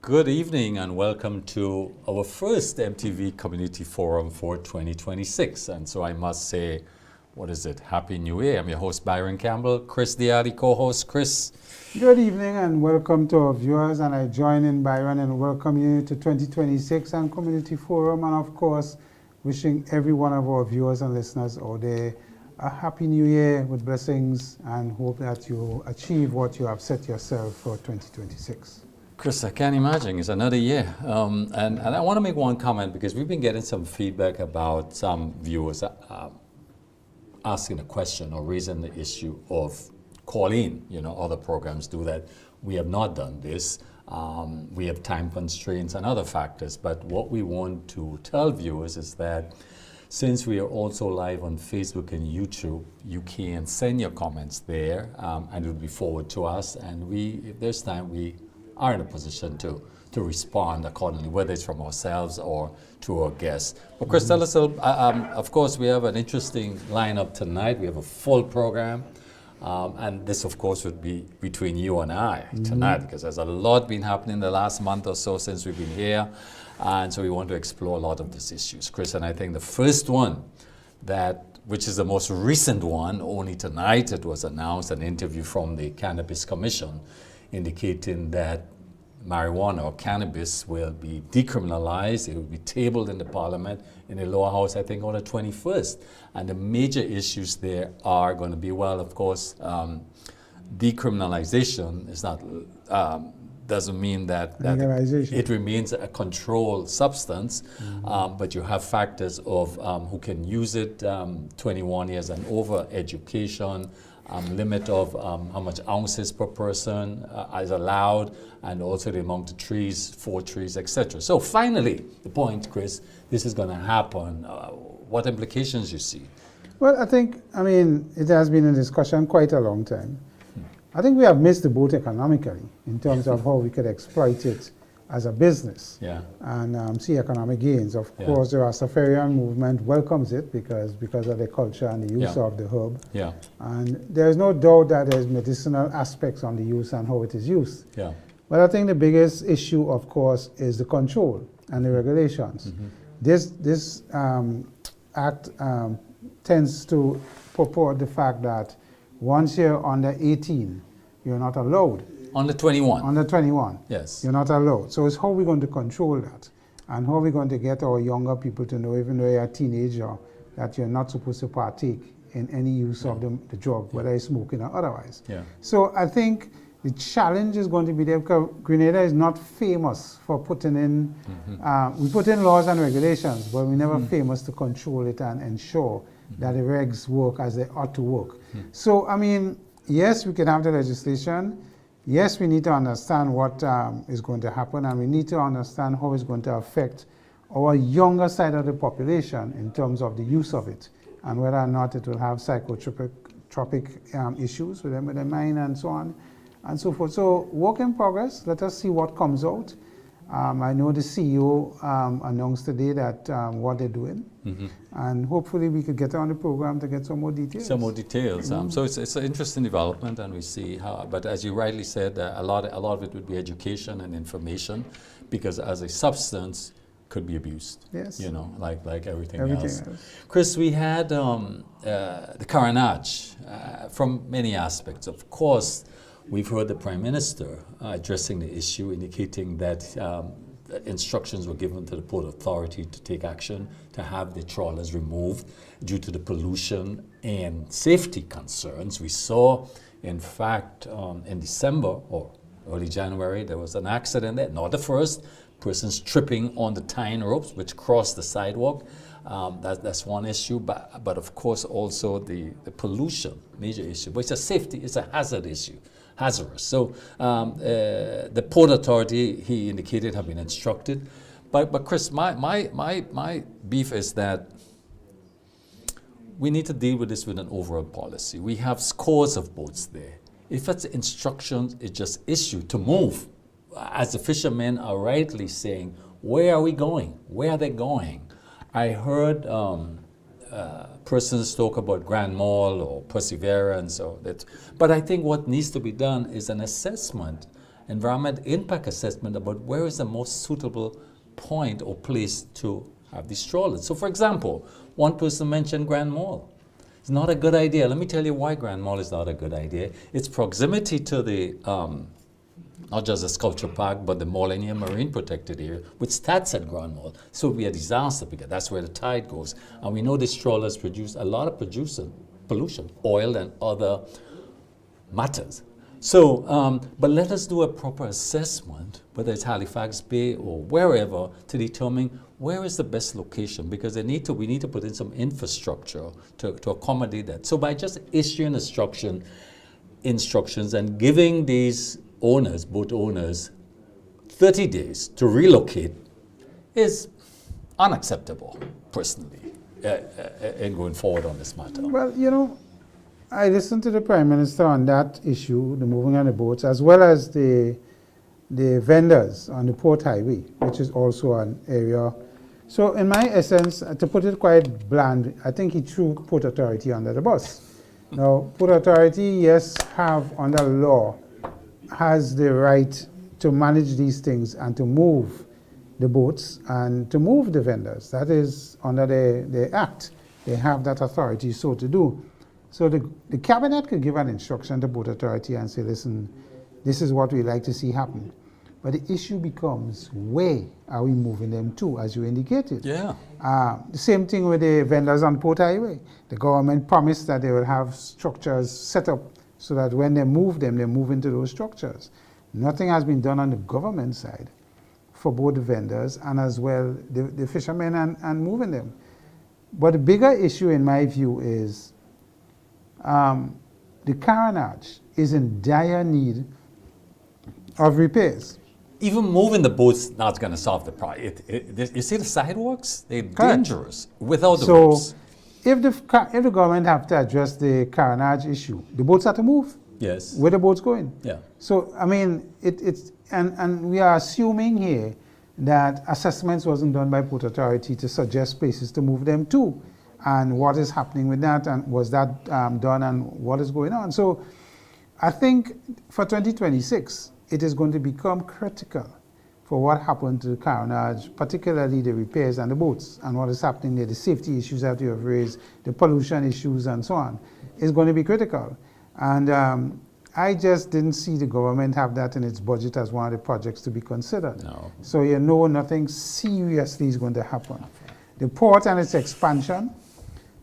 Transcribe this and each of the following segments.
Good evening and welcome to our first MTV Community Forum for 2026. And so I must say, Happy New Year. I'm your host, Byron Campbell. Chris Diadi, co-host. Chris. Good evening and welcome to our viewers, and I join in Byron and welcome you to 2026 and Community Forum, and of course, wishing every one of our viewers and listeners out there a Happy New Year with blessings, and hope that you achieve what you have set yourself for 2026. Chris, I can't imagine. It's another year. And I want to make one comment because we've been getting some feedback about some viewers asking a question or raising the issue of call-in. Other programs do that. We have not done this. We have time constraints and other factors. But what we want to tell viewers is that since we are also live on Facebook and YouTube, you can send your comments there and it will be forwarded to us. And if there's time, we are in a position to respond accordingly, whether it's from ourselves or to our guests. But Chris, tell us, of course, we have an interesting lineup tonight. We have a full program. And this, of course, would be between you and I tonight, because there's a lot been happening the last month or so since we've been here. And so we want to explore a lot of these issues. Chris, and I think the first one which is the most recent one, only tonight it was announced, an interview from the Cannabis Commission indicating that marijuana or cannabis will be decriminalized. It will be tabled in the Parliament in the lower house, I think, on the 21st. And the major issues there are going to be, well, of course, decriminalization is not doesn't mean that it remains a controlled substance, but you have factors of who can use it, 21 years and over, education, limit of how much ounces per person is allowed, and also the amount of trees, 4 trees, etc. So finally, the point, Chris, this is going to happen. What implications you see? Well, it has been in discussion quite a long time. I think we have missed the boat economically in terms of how we could exploit it as a business and see economic gains. Of course, the Rastafarian movement welcomes it because of the culture and the use of the herb. And there's no doubt that there's medicinal aspects on the use and how it is used. But I think the biggest issue, of course, is the control and the regulations. This act tends to purport the fact that once you're under 18, you're not allowed. Under 21. Under 21. Yes. You're not allowed. So it's how we're going to control that, and how we're going to get our younger people to know, even though you're a teenager, that you're not supposed to partake in any use of the drug, whether it's smoking or otherwise. So I think the challenge is going to be there, because Grenada is not famous for putting in, we put in laws and regulations, but we're never famous to control it and ensure that the regs work as they ought to work. So, yes, we can have the legislation. Yes, we need to understand what is going to happen, and we need to understand how it's going to affect our younger side of the population in terms of the use of it, and whether or not it will have psychotropic issues with them, with their mind, and so on and so forth. So, work in progress. Let us see what comes out. I know the CEO announced today that what they're doing, and hopefully we could get on the program to get some more details. So it's an interesting development, and we see how. But as you rightly said, a lot of it would be education and information, because as a substance could be abused. Yes. Like everything else. Chris, we had the carnage from many aspects. Of course, we've heard the Prime Minister addressing the issue, indicating that instructions were given to the Port Authority to take action to have the trawlers removed due to the pollution and safety concerns. We saw, in fact, in December or early January, there was an accident there, not the first, persons tripping on the tying ropes which crossed the sidewalk. That's one issue, but of course also the pollution, major issue. But it's a hazard issue. Hazardous. So the Port Authority, he indicated, have been instructed. But Chris, my beef is that we need to deal with this with an overall policy. We have scores of boats there. If it's instructions, it's just issued to move. As the fishermen are rightly saying, where are we going? Where are they going? I heard persons talk about Grand Mall or Perseverance, but I think what needs to be done is an assessment environment impact assessment about where is the most suitable point or place to have these trawlers. So for example, one person mentioned Grand Mall. It's not a good idea. Let me tell you why Grand Mall is not a good idea. Its proximity to the not just the sculpture park, but the Millennium Marine Protected Area, which starts at Grand Mall. So it would be a disaster because that's where the tide goes. And we know these trawlers produce a lot of pollution, oil and other matters. So, but let us do a proper assessment, whether it's Halifax Bay or wherever, to determine where is the best location, because we need to put in some infrastructure to accommodate that. So by just issuing instructions and giving these owners, boat owners, 30 days to relocate is unacceptable, personally, in going forward on this matter. Well, you know, I listened to the Prime Minister on that issue, the moving on the boats, as well as the vendors on the Port Highway, which is also an area. So in my essence, to put it quite bland, I think he threw Port Authority under the bus. Now, Port Authority, yes, have under law, has the right to manage these things and to move the boats and to move the vendors. That is under the Act. They have that authority so to do. So the Cabinet could give an instruction to Port Authority and say, listen, this is what we like to see happen. But the issue becomes, where are we moving them to, as you indicated? Yeah. The same thing with the vendors on Port Highway. The government promised that they will have structures set up so that when they move them, they move into those structures. Nothing has been done on the government side for both the vendors and as well the fishermen and moving them. But the bigger issue in my view is the carronage is in dire need of repairs. Even moving the boats not going to solve the problem. You see the sidewalks? They're dangerous without the boats. If the government have to address the carronage issue, the boats have to move. Yes. Where the boats going? Yeah. So I mean, and we are assuming here that assessments wasn't done by Port Authority to suggest places to move them to, and what is happening with that, and was that done, and what is going on. So I think for 2026, it is going to become critical for what happened to the carronage, particularly the repairs and the boats, and what is happening there, the safety issues that you have raised, the pollution issues and so on, is going to be critical. And I just didn't see the government have that in its budget as one of the projects to be considered. No. So you know nothing seriously is going to happen. The port and its expansion,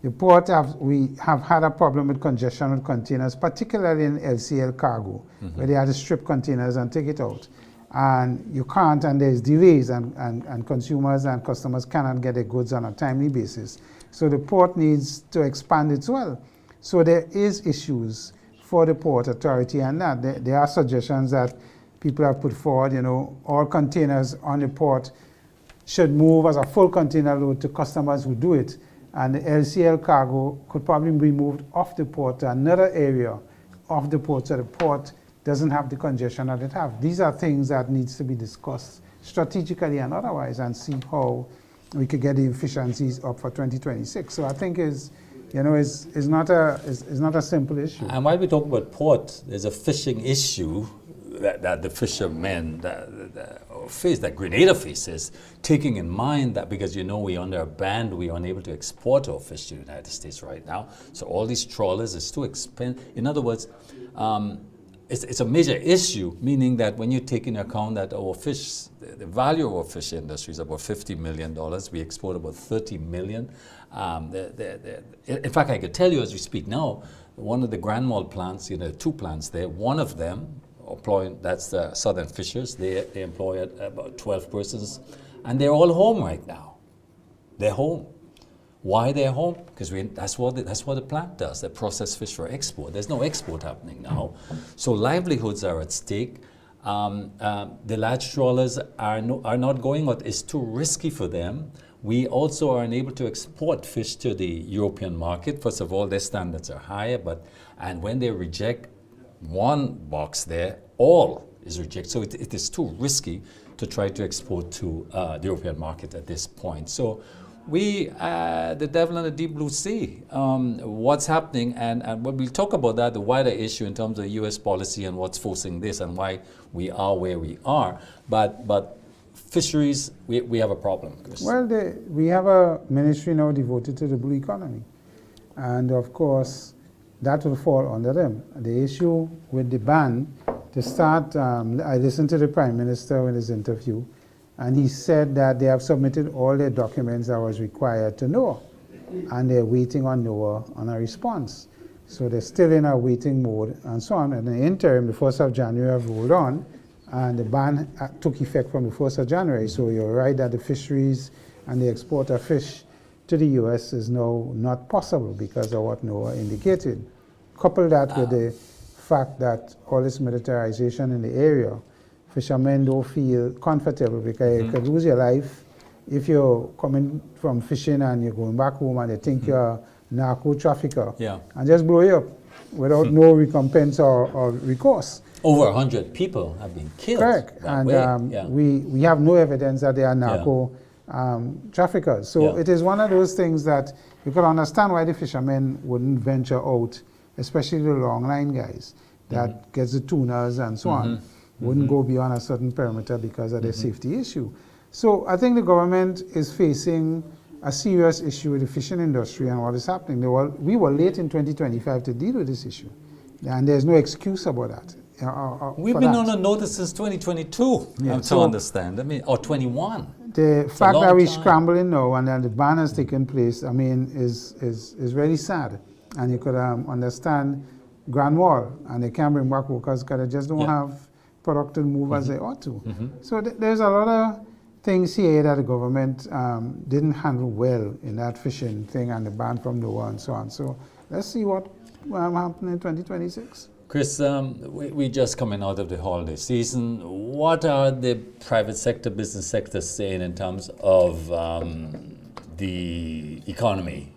the port, we have had a problem with congestion with containers, particularly in LCL cargo, where they had to strip containers and take it out. And you can't, and there's delays, and consumers and customers cannot get their goods on a timely basis. So the port needs to expand as well. So there is issues for the Port Authority, and that there are suggestions that people have put forward. You know, all containers on the port should move as a full container load to customers who do it, and the LCL cargo could probably be moved off the port to another area of the port, so the port doesn't have the congestion that it has. These are things that needs to be discussed strategically and otherwise, and see how we could get the efficiencies up for 2026. So I think is not a simple issue. And while we talk about port, there's a fishing issue that the fishermen face, that Grenada faces, taking in mind that because we're under a ban, we're unable to export our fish to the United States right now. So all these trawlers is too expensive. In other words, it's a major issue, meaning that when you take into account that our fish, the value of our fish industry is about $50 million, we export about 30 million. In fact, I could tell you as we speak now, one of the Grand Mall plants, 2 plants there, one of them, that's the Southern Fishers, they employ about 12 persons, and they're all home right now. They're home. Why they're home? Because that's what the plant does. They process fish for export. There's no export happening now. So livelihoods are at stake. The large trawlers are not going out. It's too risky for them. We also are unable to export fish to the European market. First of all, their standards are higher, and when they reject one box there, all is rejected. So it is too risky to try to export to the European market at this point. So the devil in the deep blue sea. What's happening, and when we'll talk about that, the wider issue in terms of U.S. policy and what's forcing this and why we are where we are. But fisheries, we have a problem, Chris. Well, we have a ministry now devoted to the blue economy. And of course, that will fall under them. The issue with the ban, to start, I listened to the Prime Minister in his interview, and he said that they have submitted all their documents that was required to NOAA, and they're waiting on NOAA on a response. So they're still in a waiting mode and so on. And in the interim, the 1st of January have rolled on, and the ban took effect from the 1st of January. So you're right that the fisheries and the export of fish to the U.S. is now not possible because of what NOAA indicated. Couple that with the fact that all this militarization in the area, fishermen don't feel comfortable because you could lose your life if you're coming from fishing and you're going back home and they think you're a narco trafficker and just blow you up without no recompense or recourse. Over 100 people have been killed. Correct. And we have no evidence that they are narco traffickers. So it is one of those things that you can understand why the fishermen wouldn't venture out, especially the long line guys that gets the tunas and so on, wouldn't go beyond a certain perimeter because of their safety issue. So I think the government is facing a serious issue with the fishing industry and what is happening. We were late in 2025 to deal with this issue, and there's no excuse about that. We've been on a notice since 2022, to understand. I mean, or 21. The fact that we're scrambling now and that the ban has taken place, I mean, is really sad. And you could understand Grand Wall, and they can't bring back workers because they just don't have product to move as they ought to. So there's a lot of things here that the government didn't handle well in that fishing thing and the ban from NOAA and so on. So let's see what will happen in 2026. Chris, we just coming out of the holiday season. What are the private sector, business sector saying in terms of the economy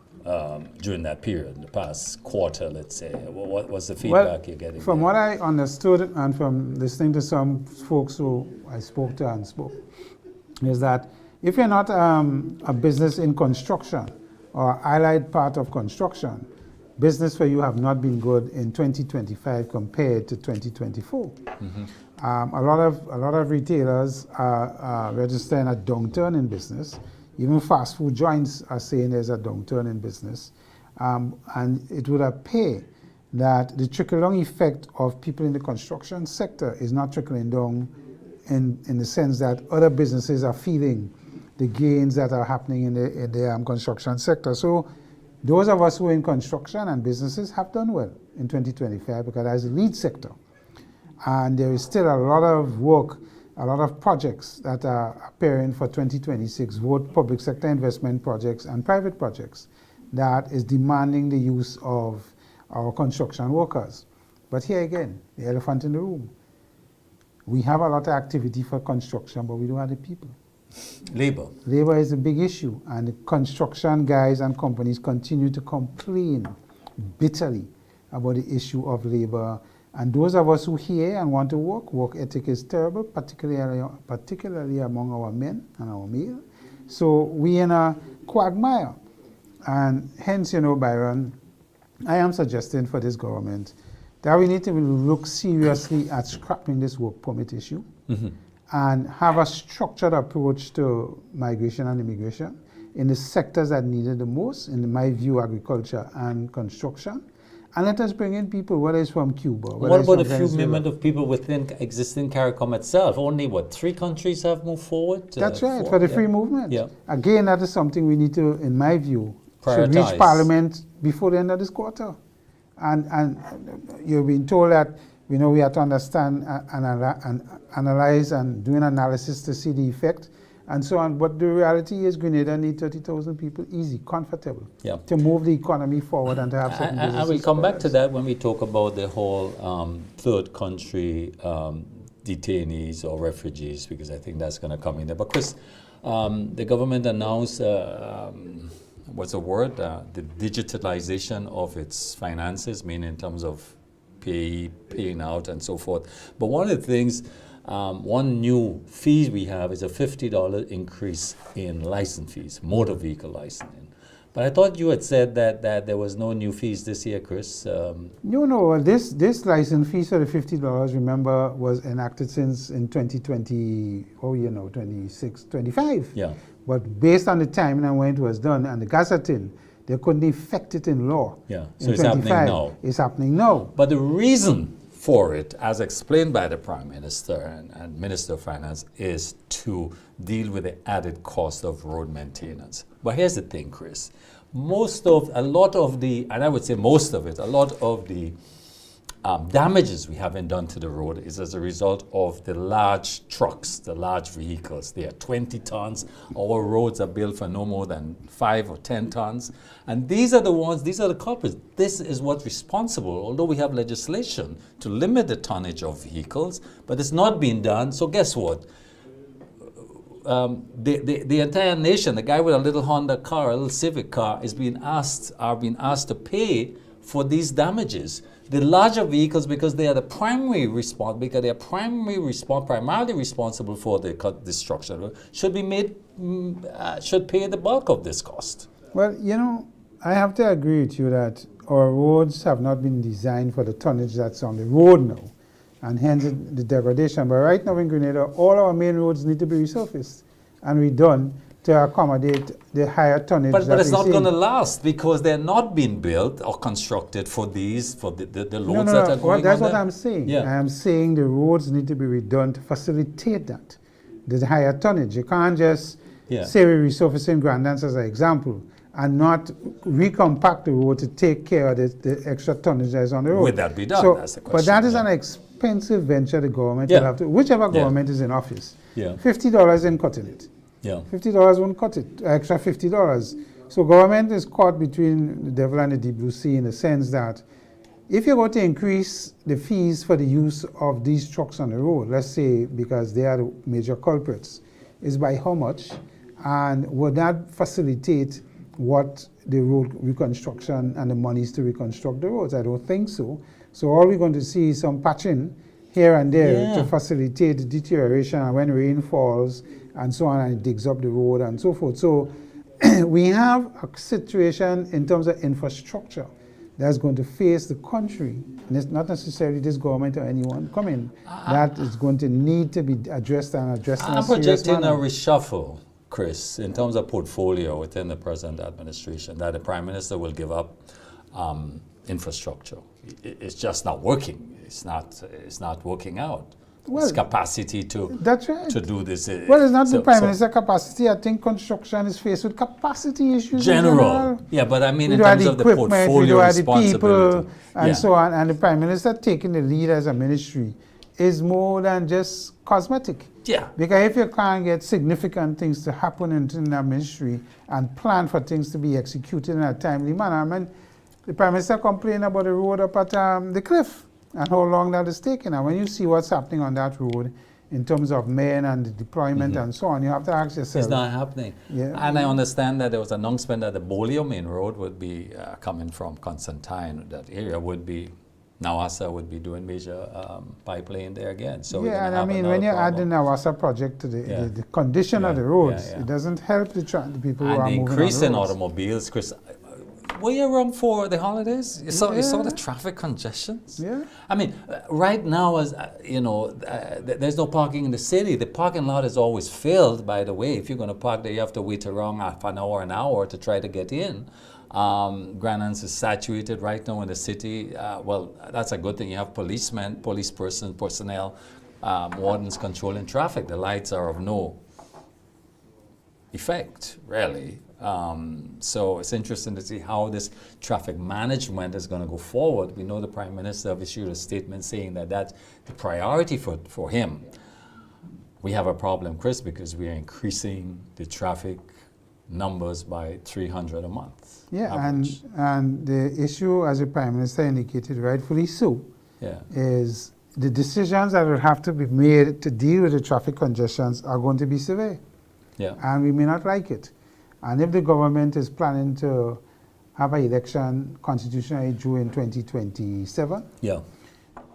during that period, the past quarter, let's say? What was the feedback you're getting? From what I understood and from listening to some folks who I spoke to and spoke, is that if you're not a business in construction or allied part of construction, business for you have not been good in 2025 compared to 2024. A lot of retailers are registering a downturn in business. Even fast food joints are saying there's a downturn in business. And it would appear that the trickle-down effect of people in the construction sector is not trickling down in the sense that other businesses are feeling the gains that are happening in the construction sector. So those of us who are in construction and businesses have done well in 2025 because that's the lead sector. And there is still a lot of work, a lot of projects that are appearing for 2026, both public sector investment projects and private projects, that is demanding the use of our construction workers. But here again, the elephant in the room. We have a lot of activity for construction, but we don't have the people. Labor. Labor is a big issue, and the construction guys and companies continue to complain bitterly about the issue of labor. And those of us who hear and want to work ethic is terrible, particularly among our men and our male. So we in a quagmire. And hence, Byron, I am suggesting for this government that we need to look seriously at scrapping this work permit issue and have a structured approach to migration and immigration in the sectors that need it the most, in my view, agriculture and construction. And let us bring in people, whether it's from Cuba. What about a few movement of people within existing CARICOM itself? Only, 3 countries have moved forward? That's right, for the free movement. Yeah. Again, that is something we need to, in my view, should prioritize. reach Parliament before the end of this quarter. And you've been told that we have to understand and analyze and do an analysis to see the effect and so on. But the reality is Grenada needs 30,000 people, easy, comfortable, to move the economy forward and to have certain businesses. I will come back to that when we talk about the whole third country detainees or refugees, because I think that's going to come in there. But Chris, the government announced, what's the word? The digitalization of its finances, meaning in terms of paying out and so forth. But one of the things one new fee we have is a $50 increase in license fees, motor vehicle licensing. But I thought you had said that there was no new fees this year, Chris. No. This license fee for the $50, remember, was enacted since in 2020, 26, 25. Yeah. But based on the timing and when it was done and the gazetting, they couldn't effect it in law. Yeah, in so it's happening 25. now. It's happening now. But the reason for it, as explained by the Prime Minister and Minister of Finance, is to deal with the added cost of road maintenance. But here's the thing, Chris. A lot of the damages we haven't done to the road is as a result of the large trucks, the large vehicles. They are 20 tons. Our roads are built for no more than 5 or 10 tons. And these are the culprits. This is what's responsible, although we have legislation to limit the tonnage of vehicles, but it's not being done. So guess what? The entire nation, the guy with a little Honda car, a little Civic car, are being asked to pay for these damages. The larger vehicles, because they are primarily responsible for the destruction, should pay the bulk of this cost. Well, I have to agree with you that our roads have not been designed for the tonnage that's on the road now, and hence the degradation. But right now in Grenada, all our main roads need to be resurfaced and redone to accommodate the higher tonnage. But it's not going to last because they're not being built or constructed for the loads that are going Well, that's on what them. I'm saying. Yeah. I'm saying the roads need to be redone to facilitate that, the higher tonnage. You can't just say we're resurfacing Grandance as an example and not recompact the road to take care of the extra tonnage that's on the road. Would that be done? So, that's the question. but that is an expensive venture the government will have to, whichever government is in office. Yeah. $50 ain't cutting it. Yeah. $50 won't cut it, extra $50. So government is caught between the devil and the deep blue sea in the sense that if you're going to increase the fees for the use of these trucks on the road, let's say because they are the major culprits, is by how much? And would that facilitate what the road reconstruction and the monies to reconstruct the roads? I don't think so. So all we're going to see is some patching here and there to facilitate the deterioration, and when rain falls and so on, and it digs up the road and so forth. So we have a situation in terms of infrastructure that's going to face the country, and it's not necessarily this government or anyone coming, that is going to need to be addressed and addressed in a serious projecting manner. a reshuffle, Chris, in terms of portfolio within the present administration, that the Prime Minister will give up infrastructure. It's just not working. It's not working out. Well, its capacity to that's right. to do this. Well, it's not the Prime Minister capacity. I think construction is faced with capacity issues. General. Yeah, but I mean in we terms do of the equipment, portfolio we do the responsibility. people, and so on. And the Prime Minister taking the lead as a ministry is more than just cosmetic. Yeah. Because if you can't get significant things to happen in that ministry and plan for things to be executed in a timely manner, I mean, the Prime Minister complained about the road up at the cliff and how long that is taking. And when you see what's happening on that road in terms of men and the deployment and so on, you have to ask yourself. It's not happening. Yeah. And I understand that there was an announcement that the Bolio main road would be coming from Constantine. That area would be, Nawasa would be doing major pipeline there again. So yeah, and I mean, when you add the Nawasa project to the condition of the roads, it doesn't help the people who are moving on the roads. And the increase in automobiles, Chris. Were you around for the holidays? You saw the traffic congestions? Yeah. I mean, right now, as there's no parking in the city. The parking lot is always filled, by the way. If you're going to park there, you have to wait around half an hour to try to get in. Grandance is saturated right now in the city. Well, that's a good thing. You have policemen, personnel, wardens controlling traffic. The lights are of no effect, really. So it's interesting to see how this traffic management is going to go forward. We know the Prime Minister have issued a statement saying that that's the priority for him. We have a problem, Chris, because we are increasing the traffic numbers by 300 a month. Yeah, average. and the issue, as the Prime Minister indicated, rightfully so, is the decisions that will have to be made to deal with the traffic congestions are going to be severe. Yeah. And we may not like it. And if the government is planning to have an election constitutionally due in 2027,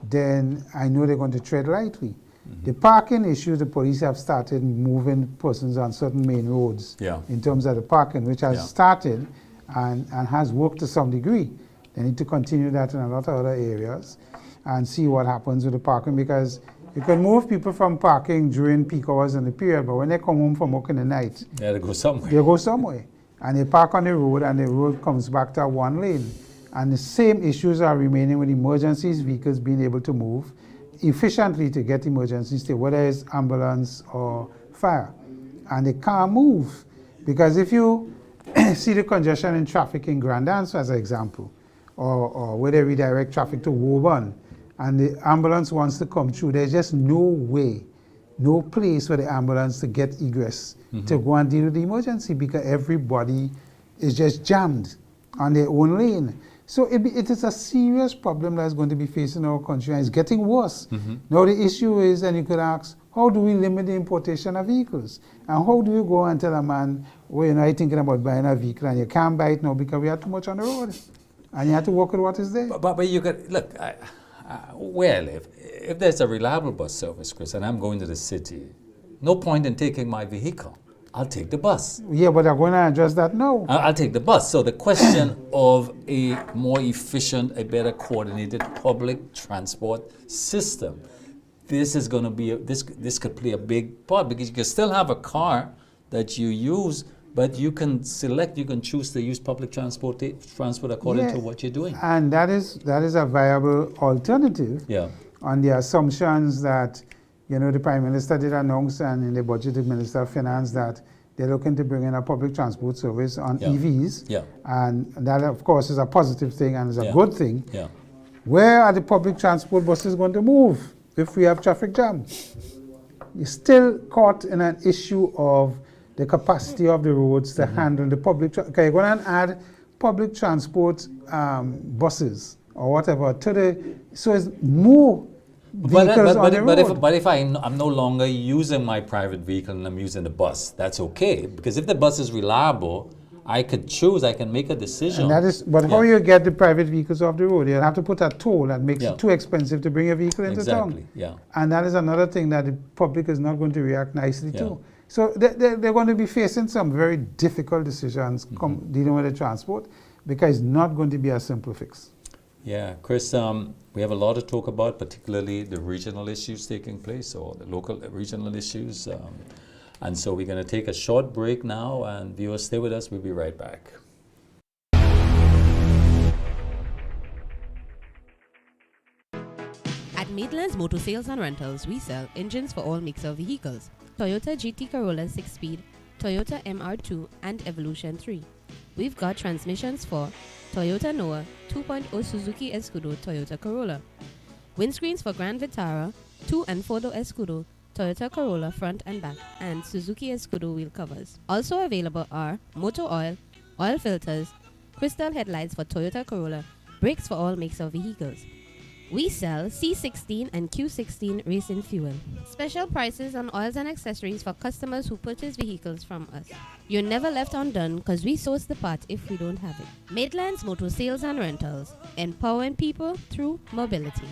then I know they're going to tread lightly. The parking issue, the police have started moving persons on certain main roads Yeah. in terms of the parking, which has Yeah. started and has worked to some degree. They need to continue that in a lot of other areas and see what happens with the parking, because you can move people from parking during peak hours in the period, but when they come home from work in the night, They had to go somewhere. they go somewhere and they park on the road and the road comes back to one lane. And the same issues are remaining with emergencies vehicles being able to move efficiently to get emergencies to whether it's ambulance or fire. And they can't move because if you see the congestion in traffic in Grand Anse as an example, or where they redirect traffic to Woburn and the ambulance wants to come through, there's just no way, no place for the ambulance to get egress to go and deal with the emergency because everybody is just jammed on their own lane. So it is a serious problem that's going to be facing our country, and it's getting worse. Now the issue is, and you could ask, how do we limit the importation of vehicles? And how do you go and tell a man, well, you're not thinking about buying a vehicle and you can't buy it now because we have too much on the road? And you have to work with what is there. But you could, look, where I live, if there's a reliable bus service, Chris, and I'm going to the city, no point in taking my vehicle. I'll take the bus. Yeah, but they're going to address that now. I'll take the bus. So the question of a more efficient, a better coordinated public transport system, this is going to be, this could play a big part because you can still have a car that you use, but you can select, you can choose to use public transport according to what you're doing. And that is a viable alternative on the assumptions that, you know, the Prime Minister did announce, and in the budget the Minister of Finance, that they're looking to bring in a public transport service on EVs. And that, of course, is a positive thing and is a good thing. Where are the public transport buses going to move if we have traffic jam? You're still caught in an issue of the capacity of the roads to handle the public. Okay, you're going to add public transport buses or whatever to the, so it's more vehicles on the road. But if I'm no longer using my private vehicle and I'm using the bus, that's okay. Because if the bus is reliable, I could choose, I can make a decision. And that is, but how you get the private vehicles off the road? You have to put a toll that makes it too expensive to bring a vehicle into town. And that is another thing that the public is not going to react nicely to. So they're going to be facing some very difficult decisions dealing with the transport, because it's not going to be a simple fix. Yeah, Chris, we have a lot to talk about, particularly the regional issues taking place, or the local regional issues. And so we're going to take a short break now, and viewers, stay with us. We'll be right back. At Maitland's Motor Sales and Rentals, we sell engines for all makes of vehicles: Toyota GT Corolla 6-speed, Toyota MR2, and Evolution 3. We've got transmissions for Toyota Noah, 2.0 Suzuki Escudo, Toyota Corolla. Windscreens for Grand Vitara, 2 and 4-door Escudo, Toyota Corolla front and back, and Suzuki Escudo wheel covers. Also available are motor oil, oil filters, crystal headlights for Toyota Corolla, brakes for all makes of vehicles. We sell C16 and Q16 racing fuel. Special prices on oils and accessories for customers who purchase vehicles from us. You're never left undone because we source the part if we don't have it. Maitland's Motor Sales and Rentals, empowering people through mobility.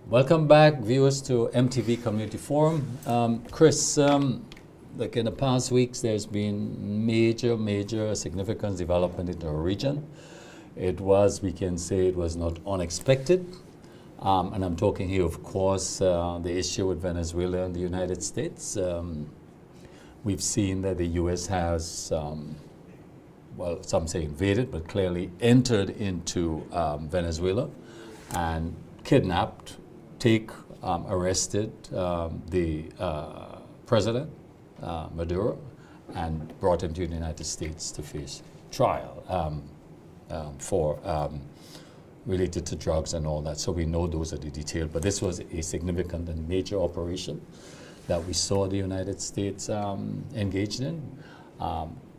Welcome back, viewers, to MTV Community Forum. Chris, like in the past weeks, there's been major significant development in our region. It was, we can say, it was not unexpected. And I'm talking here, of course, the issue with Venezuela and the United States. We've seen that the U.S. has, well, some say invaded, but clearly entered into Venezuela and kidnapped, arrested the president, Maduro, and brought him to the United States to face trial for related to drugs and all that. So we know those are the details. But this was a significant and major operation that we saw the United States engaged in.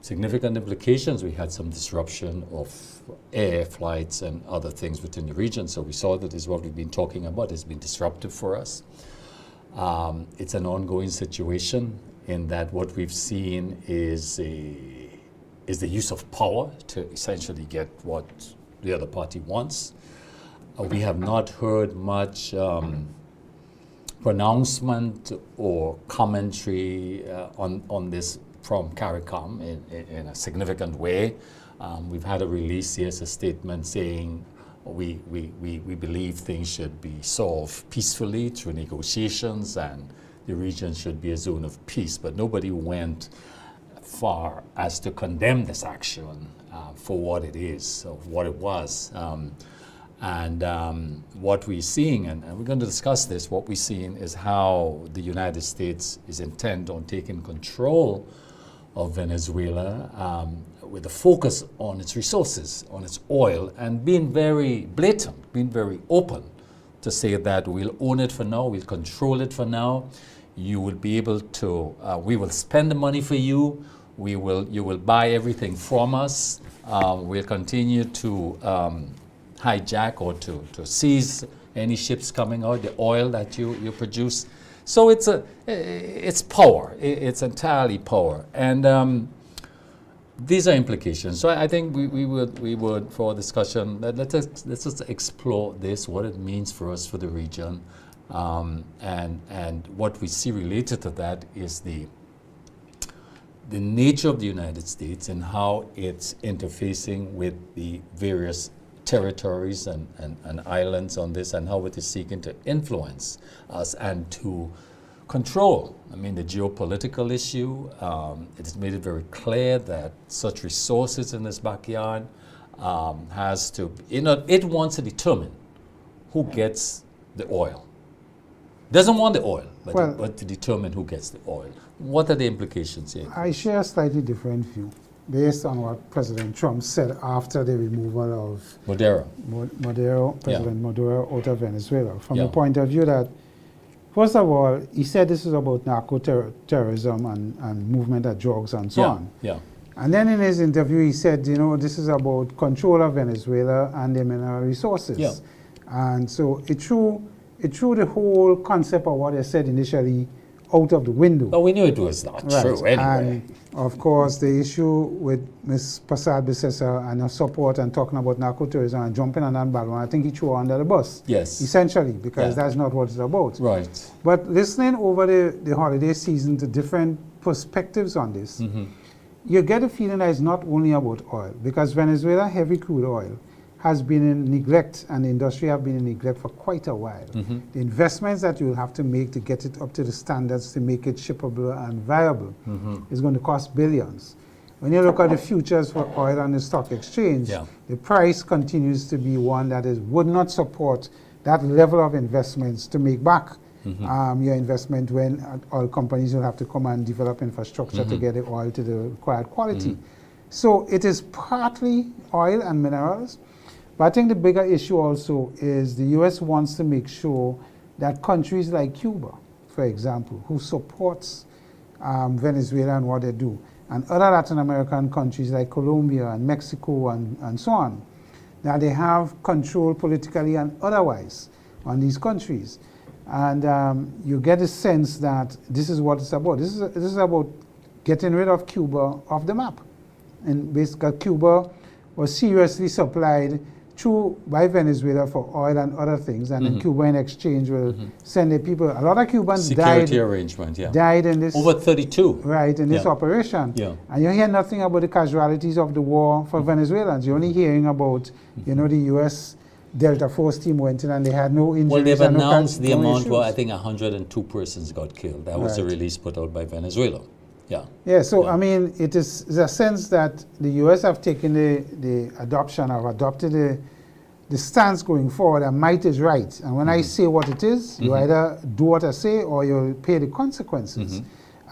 Significant implications. We had some disruption of air flights and other things within the region. So we saw that is what we've been talking about. It's been disruptive for us. It's an ongoing situation in that what we've seen is the use of power to essentially get what the other party wants. We have not heard much pronouncement or commentary on this from CARICOM in a significant way. We've had a release, yes, a statement saying we believe things should be solved peacefully through negotiations and the region should be a zone of peace, but nobody went far as to condemn this action for what it is, or what it was. What we're seeing, and we're going to discuss this, what we're seeing is how the United States is intent on taking control of Venezuela with a focus on its resources, on its oil, and being very blatant, being very open to say that we'll own it for now, we'll control it for now, you will be able to, we will spend the money for you, you will buy everything from us, we'll continue to hijack or to seize any ships coming out, the oil that you produce. So it's power. It's entirely power, and these are implications. So I think we would for discussion. Let's just explore this, what it means for us for the region, and what we see related to that is the nature of the United States and how it's interfacing with the various territories and islands on this, and how it is seeking to influence us and to control. I mean, the geopolitical issue, it has made it very clear that such resources in this backyard has to, it wants to determine who gets the oil. Doesn't want the oil, but to determine who gets the oil. What are the implications here? I share a slightly different view based on what President Trump said after the removal of President Maduro out of Venezuela. From the point of view that, first of all, he said this is about narco-terrorism and movement of drugs and so on. Yeah. And then in his interview, he said, this is about control of Venezuela and the mineral resources. Yeah. And so it threw the whole concept of what I said initially out of the window. But we knew it was not true anyway. And of course, the issue with Ms. Prasad Bissessar and her support and talking about narco-tourism and jumping on that bandwagon, I think he threw her under the bus. Yes. Essentially, because that's not what it's about. Right. But listening over the holiday season to different perspectives on this, you get a feeling that it's not only about oil, because Venezuela heavy crude oil has been in neglect, and the industry have been in neglect for quite a while. The investments that you'll have to make to get it up to the standards to make it shippable and viable is going to cost billions. When you look at the futures for oil on the stock exchange, the price continues to be one that would not support that level of investments to make back your investment when oil companies will have to come and develop infrastructure to get the oil to the required quality. So it is partly oil and minerals. But I think the bigger issue also is the U.S. wants to make sure that countries like Cuba, for example, who supports Venezuela and what they do, and other Latin American countries like Colombia and Mexico and so on, that they have control politically and otherwise on these countries. And you get a sense that this is what it's about. This is about getting rid of Cuba off the map. And basically, Cuba was seriously supplied by Venezuela for oil and other things, and then Cuba in exchange will send the people. A lot of Cubans Security arrangement, died in this. Over 32. Right, in this operation. Yeah. And you hear nothing about the casualties of the war for Venezuelans. You're only hearing about, the U.S. Delta Force team went in and they had no injuries. Well, they've and announced the amount, issues. well, I think 102 persons got killed. That was the release put out by Venezuela. Yeah, so I mean, it is a sense that the U.S. have taken the adopted the stance going forward, and might is right. And when I say what it is, you either do what I say or you'll pay the consequences.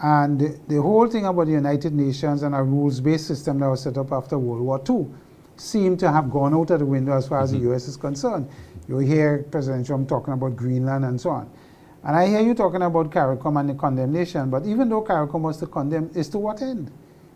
And the whole thing about the United Nations and a rules-based system that was set up after World War II seem to have gone out of the window as far as the U.S. is concerned. You hear President Trump talking about Greenland and so on. And I hear you talking about CARICOM and the condemnation, but even though CARICOM was to condemn, is to what end?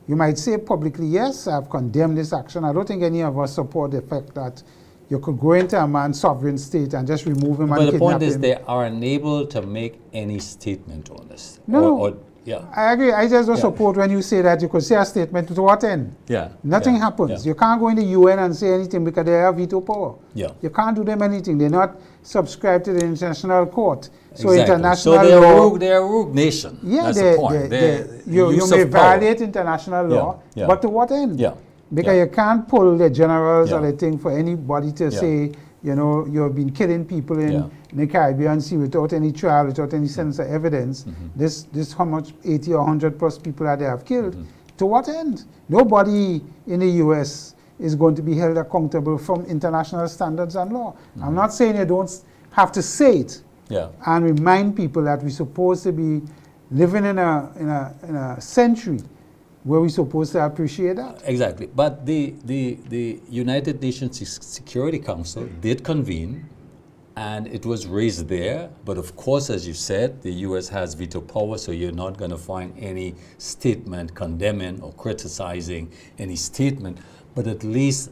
You might say publicly, yes, I've condemned this action. I don't think any of us support the fact that you could go into a man's sovereign state and just remove him and But the kidnap point is him. they are unable to make any statement on this. No. Yeah. I agree. I just don't Yeah. support when you say that you could say a statement to what end? Yeah. Nothing yeah, happens. Yeah. You can't go in the UN and say anything because they have veto power. Yeah. You can't do them anything. They're not subscribed to the international court. So Exactly. international so they're law. they're a rogue nation. Yeah, That's the point. you use may of power. violate international law, yeah. but to what end? Yeah. Because Yeah. you can't pull the generals or Yeah. the thing for anybody to Yeah. say, you know, you've been killing people in, Yeah. in the Caribbean Sea without any trial, without any sense of evidence. This how much 80 or 100 plus people that they have killed. To what end? Nobody in the U.S. is going to be held accountable from international standards and law. I'm not saying you don't have to say it Yeah. and remind people that we're supposed to be living in a century where we're supposed to appreciate that. Exactly. But the United Nations Security Council did convene, and it was raised there. But of course, as you said, the U.S. has veto power, so you're not going to find any statement condemning or criticizing any statement. But at least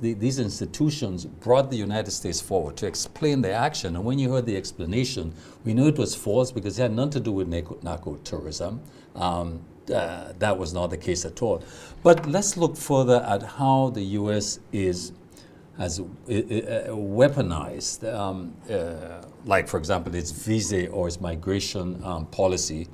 these institutions brought the United States forward to explain their action. And when you heard the explanation, we knew it was false because it had nothing to do with narco-tourism. That was not the case at all. But let's look further at how the U.S. has weaponized, like for example, its visa or its migration policy,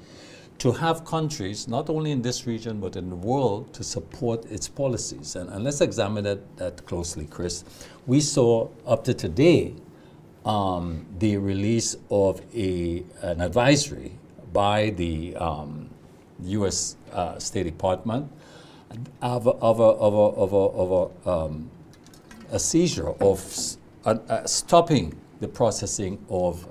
to have countries, not only in this region, but in the world, to support its policies. And let's examine that closely, Chris. We saw up to today the release of an advisory by the U.S. State Department of a seizure of stopping the processing of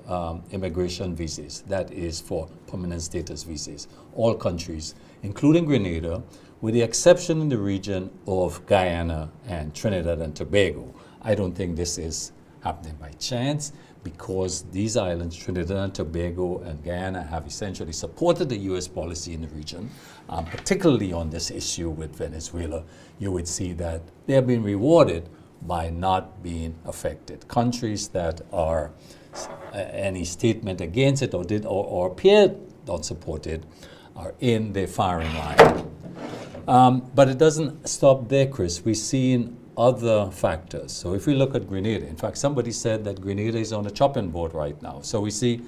immigration visas, that is for permanent status visas, all countries, including Grenada, with the exception in the region of Guyana and Trinidad and Tobago. I don't think this is happening by chance because these islands, Trinidad and Tobago and Guyana, have essentially supported the U.S. policy in the region, particularly on this issue with Venezuela. You would see that they have been rewarded by not being affected. Countries that are any statement against it or appear not supported are in the firing line. But it doesn't stop there, Chris. We've seen other factors. So if we look at Grenada, in fact, somebody said that Grenada is on a chopping board right now. So we see,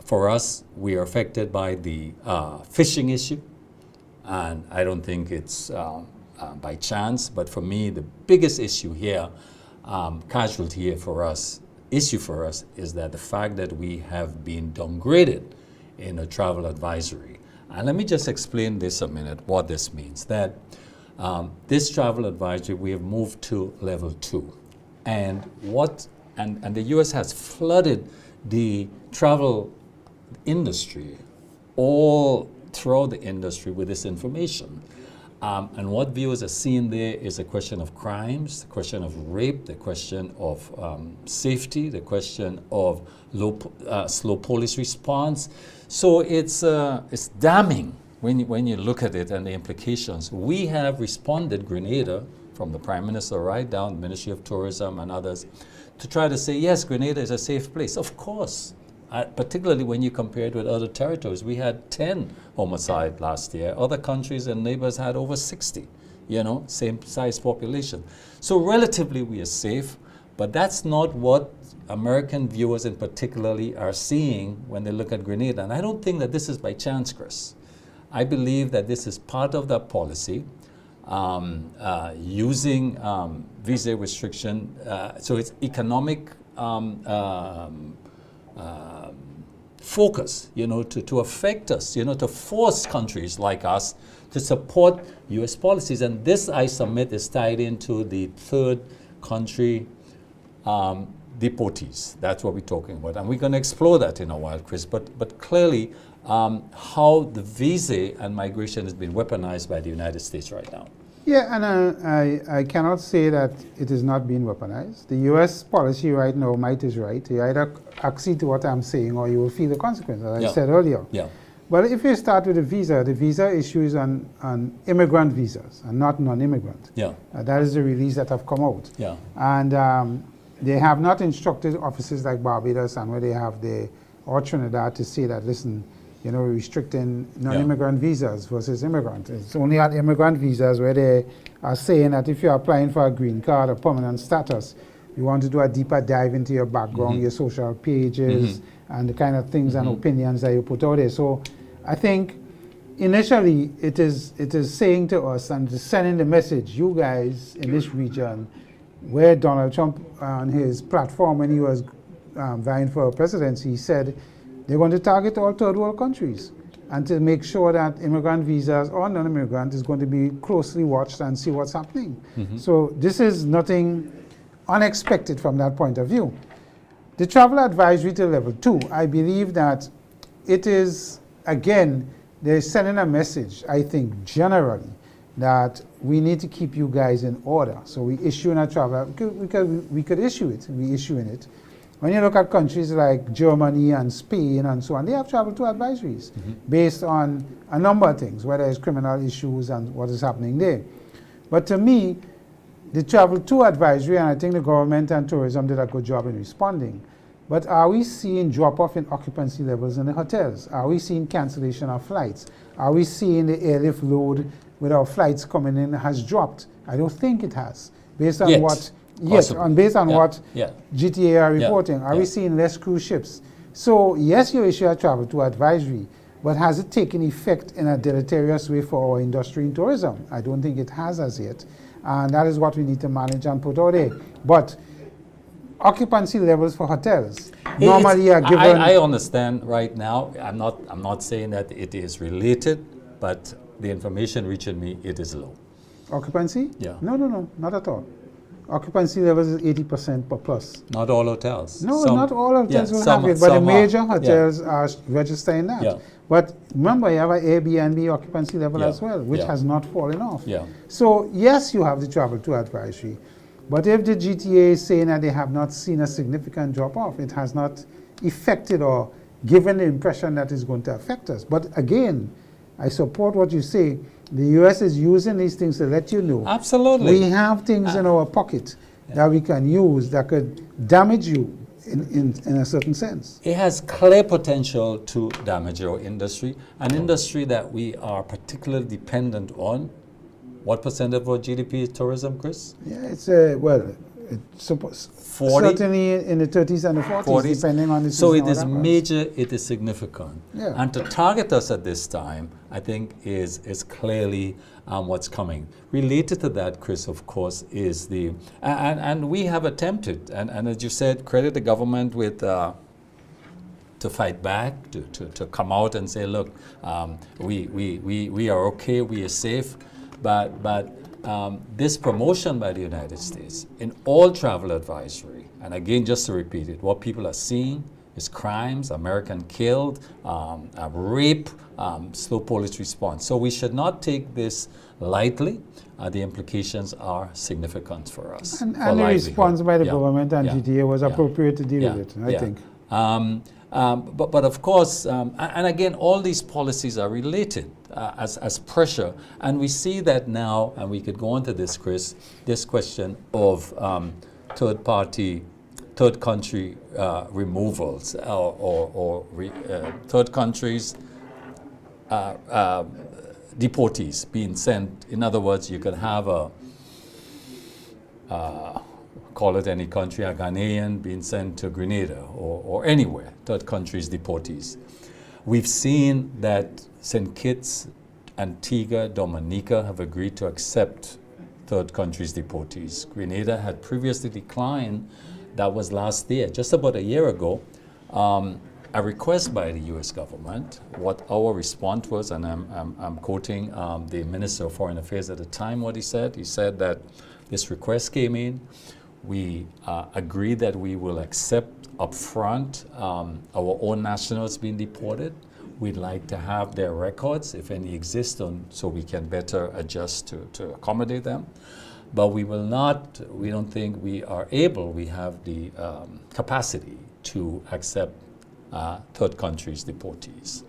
for us, we are affected by the fishing issue, and I don't think it's by chance, but for me, the biggest issue here, casualty here for us, issue for us, is that the fact that we have been downgraded in a travel advisory. And let me just explain this a minute, what this means. That this travel advisory, we have moved to level 2. And the US has flooded the travel industry, all throughout the industry, with this information. And what viewers are seeing there is a question of crimes, the question of rape, the question of safety, the question of slow police response. So it's damning when you look at it and the implications. We have responded, Grenada, from the Prime Minister right down, the Ministry of Tourism and others, to try to say, yes, Grenada is a safe place. Of course. Particularly when you compare it with other territories. We had 10 homicide last year. Other countries and neighbors had over 60, same size population. So relatively we are safe, but that's not what American viewers in particularly are seeing when they look at Grenada. And I don't think that this is by chance, Chris. I believe that this is part of that policy, using visa restriction. So it's economic focus, to affect us, to force countries like us to support U.S. policies. And this, I submit, is tied into the third country deportees. That's what we're talking about. And we're going to explore that in a while, Chris. But clearly, how the visa and migration has been weaponized by the United States right now. Yeah, and I cannot say that it is not being weaponized. The U.S. policy right now, might is right. You either accede to what I'm saying or you will feel the consequences, as I said earlier. Yeah. But if you start with the visa issue is on immigrant visas and not non-immigrant. Yeah. That is the release that have come out. Yeah. And they have not instructed offices like Barbados and where they have or Trinidad to say that, listen, you know, restricting non-immigrant visas versus immigrant. It's only on immigrant visas where they are saying that if you're applying for a green card or permanent status, you want to do a deeper dive into your background, your social pages, and the kind of things and opinions that you put out there. So I think initially it is saying to us and it is sending the message, you guys in this region, where Donald Trump on his platform when he was vying for presidency, he said they're going to target all third world countries and to make sure that immigrant visas or non-immigrant is going to be closely watched and see what's happening. So this is nothing unexpected from that point of view. The travel advisory to level 2, I believe that it is, again, they're sending a message, I think, generally, that we need to keep you guys in order. So we issue a travel, because we could issue it, we're issuing it. When you look at countries like Germany and Spain and so on, they have travel to advisories based on a number of things, whether it's criminal issues and what is happening there. But to me, the travel to advisory, and I think the government and tourism did a good job in responding, but are we seeing drop-off in occupancy levels in the hotels? Are we seeing cancellation of flights? Are we seeing the airlift load with our flights coming in has dropped? I don't think it has. Based on what what GTA are reporting, are we seeing less cruise ships? So yes, you issue a travel to advisory, but has it taken effect in a deleterious way for our industry in tourism? I don't think it has as yet. And that is what we need to manage and put out there. But occupancy levels for hotels normally are given. I understand right now. I'm not saying that it is related, but the information reaching me, it is low. Occupancy? Yeah. No, not at all. Occupancy levels is 80% per plus. Not all hotels. No, not all hotels will have it, but the major hotels are registering that. Yeah. But remember, you have an Airbnb occupancy level as well, which has not fallen off. Yeah. So yes, you have the travel to advisory, but if the GTA is saying that they have not seen a significant drop-off, it has not affected or given the impression that it's going to affect us. But again, I support what you say. The U.S. is using these things to let you know. Absolutely. We have things in our pocket that we can use that could damage you in a certain sense. It has clear potential to damage our industry, an industry that we are particularly dependent on. What percent of our GDP is tourism, Chris? Yeah, it's certainly in the 30s and the 40s, depending on the So it season is or whatever. major, it is significant. Yeah. And to target us at this time, I think is clearly what's coming. Related to that, Chris, of course, is the, and we have attempted, and as you said, credit the government with, to fight back, to come out and say, look, we are okay, we are safe, but this promotion by the United States in all travel advisory, and again, just to repeat it, what people are seeing is crimes, American killed, rape, slow police response. So we should not take this lightly. The implications are significant for us. And the response by the government and GTA was appropriate to deal with it, I think. But of course, and again, all these policies are related as pressure. And we see that now, and we could go on to this, Chris, this question of third country removals or third countries deportees being sent. In other words, you could have call it any country, a Ghanaian being sent to Grenada or anywhere, third countries deportees. We've seen that St. Kitts, Antigua, Dominica have agreed to accept third countries deportees. Grenada had previously declined. That was last year, just about a year ago, a request by the U.S. government. What our response was, and I'm quoting the Minister of Foreign Affairs at the time, what he said that this request came in. We agreed that we will accept upfront our own nationals being deported. We'd like to have their records, if any exist, so we can better adjust to accommodate them. But we don't think we are able, we have the capacity to accept third countries' deportees.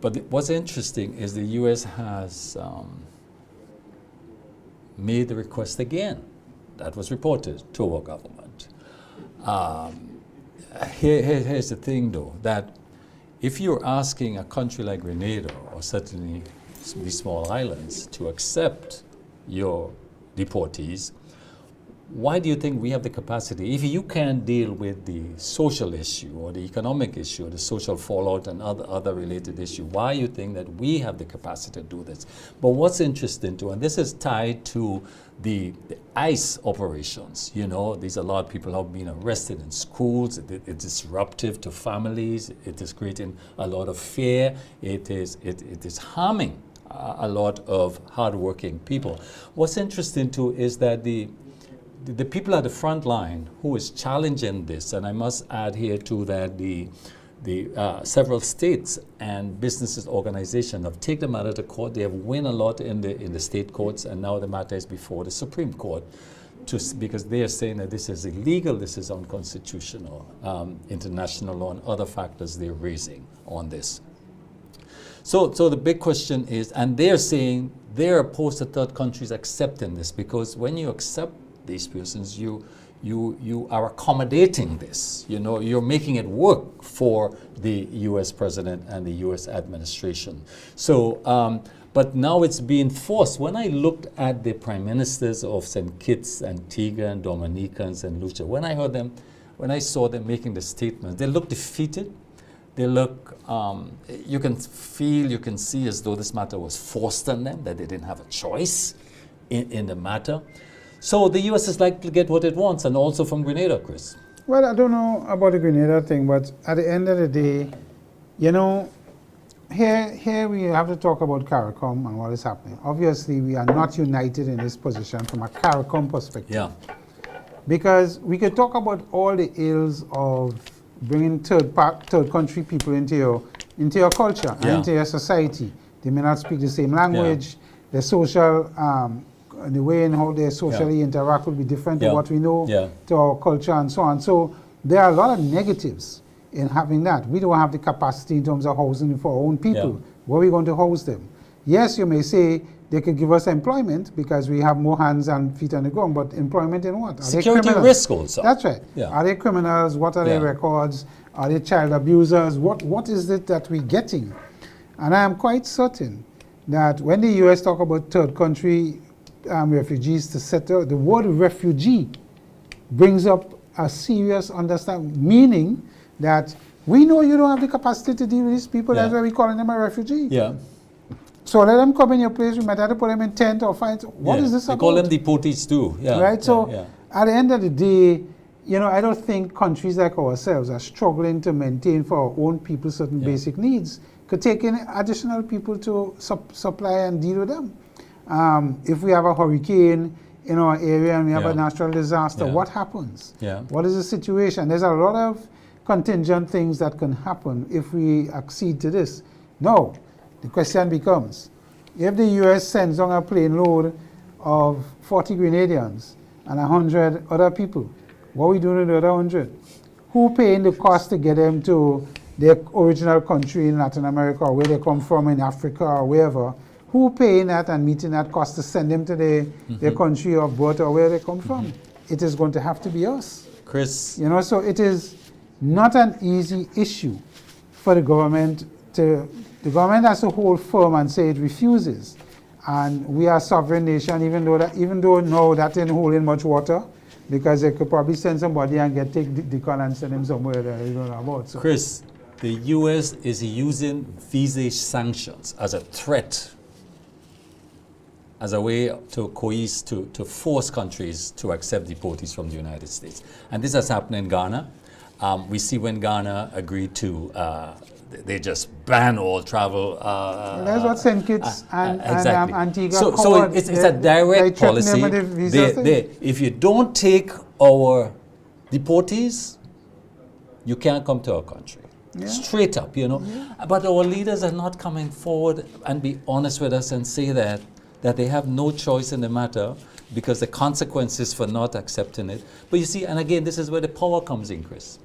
But what's interesting is the U.S. has made the request again. That was reported to our government. Here's the thing, though, that if you're asking a country like Grenada, or certainly these small islands, to accept your deportees, why do you think we have the capacity? If you can't deal with the social issue or the economic issue or the social fallout and other related issue, why you think that we have the capacity to do this? But what's interesting too, and this is tied to the ICE operations, you know, these a lot of people have been arrested in schools, it's disruptive to families, it is creating a lot of fear, it is harming a lot of hardworking people. What's interesting too is that the people at the front line who is challenging this, and I must add here too that the several states and businesses organizations have taken the matter to court. They have won a lot in the state courts, and now the matter is before the Supreme Court, because they are saying that this is illegal, this is unconstitutional, international law and other factors they're raising on this. So the big question is, and they're saying they're opposed to third countries accepting this, because when you accept these persons, you are accommodating this. You know, you're making it work for the U.S. president and the U.S. administration. So, but now it's being forced. When I looked at the prime ministers of St. Kitts, Antigua, and Dominicans, and Lucia, when I saw them making the statements, they look defeated. They look, you can see as though this matter was forced on them, that they didn't have a choice in the matter. So the U.S. is likely to get what it wants, and also from Grenada, Chris. Well, I don't know about the Grenada thing, but at the end of the day, you know, here we have to talk about CARICOM and what is happening. Obviously, we are not united in this position from a CARICOM perspective. Yeah. Because we could talk about all the ills of bringing third country people into your culture and into your society. They may not speak the same language. Their social, the way in how they socially interact will be different to what we know, to our culture and so on. So there are a lot of negatives in having that. We don't have the capacity in terms of housing for our own people. Where are we going to house them? Yes, you may say they could give us employment because we have more hands and feet on the ground, but employment in what? Are security risk also. That's right. Yeah. Are they criminals? What are their records? Are they child abusers? What is it that we're getting? And I am quite certain that when the U.S. talk about third country refugees to settle, the word refugee brings up a serious meaning that we know you don't have the capacity to deal with these people, that's why we're calling them a refugee. Yeah. So let them come in your place, we might have to put them in tent or find, what is this about? We call them deportees too. Yeah. Right, so at the end of the day, you know, I don't think countries like ourselves are struggling to maintain for our own people certain basic needs, could take in additional people to supply and deal with them. If we have a hurricane in our area and we have a natural disaster, what happens? What is the situation? There's a lot of contingent things that can happen if we accede to this. Now, the question becomes, if the U.S. sends on a plane load of 40 Grenadians and 100 other people, what are we doing with the other 100? Who paying the cost to get them to their original country in Latin America, or where they come from in Africa or wherever? Who paying that and meeting that cost to send them to their country of birth or where they come from? It is going to have to be us. Chris. You know, so it is not an easy issue for the government to, the government has to hold firm and say it refuses. And we are a sovereign nation, even though now that ain't holding much water, because they could probably send somebody and take Deacon and send him somewhere that they don't know about. So. Chris, the U.S. is using visa sanctions as a threat, as a way to coerce, to force countries to accept deportees from the United States. And this has happened in Ghana. We see when Ghana agreed to, they just ban all travel. That's what St. Kitts and Antigua So it's a direct policy. If you don't take our deportees, you can't come to our country. straight up, you know. But our leaders are not coming forward and be honest with us and say that they have no choice in the matter because the consequences for not accepting it. But you see, and again, this is where the power comes in, Chris.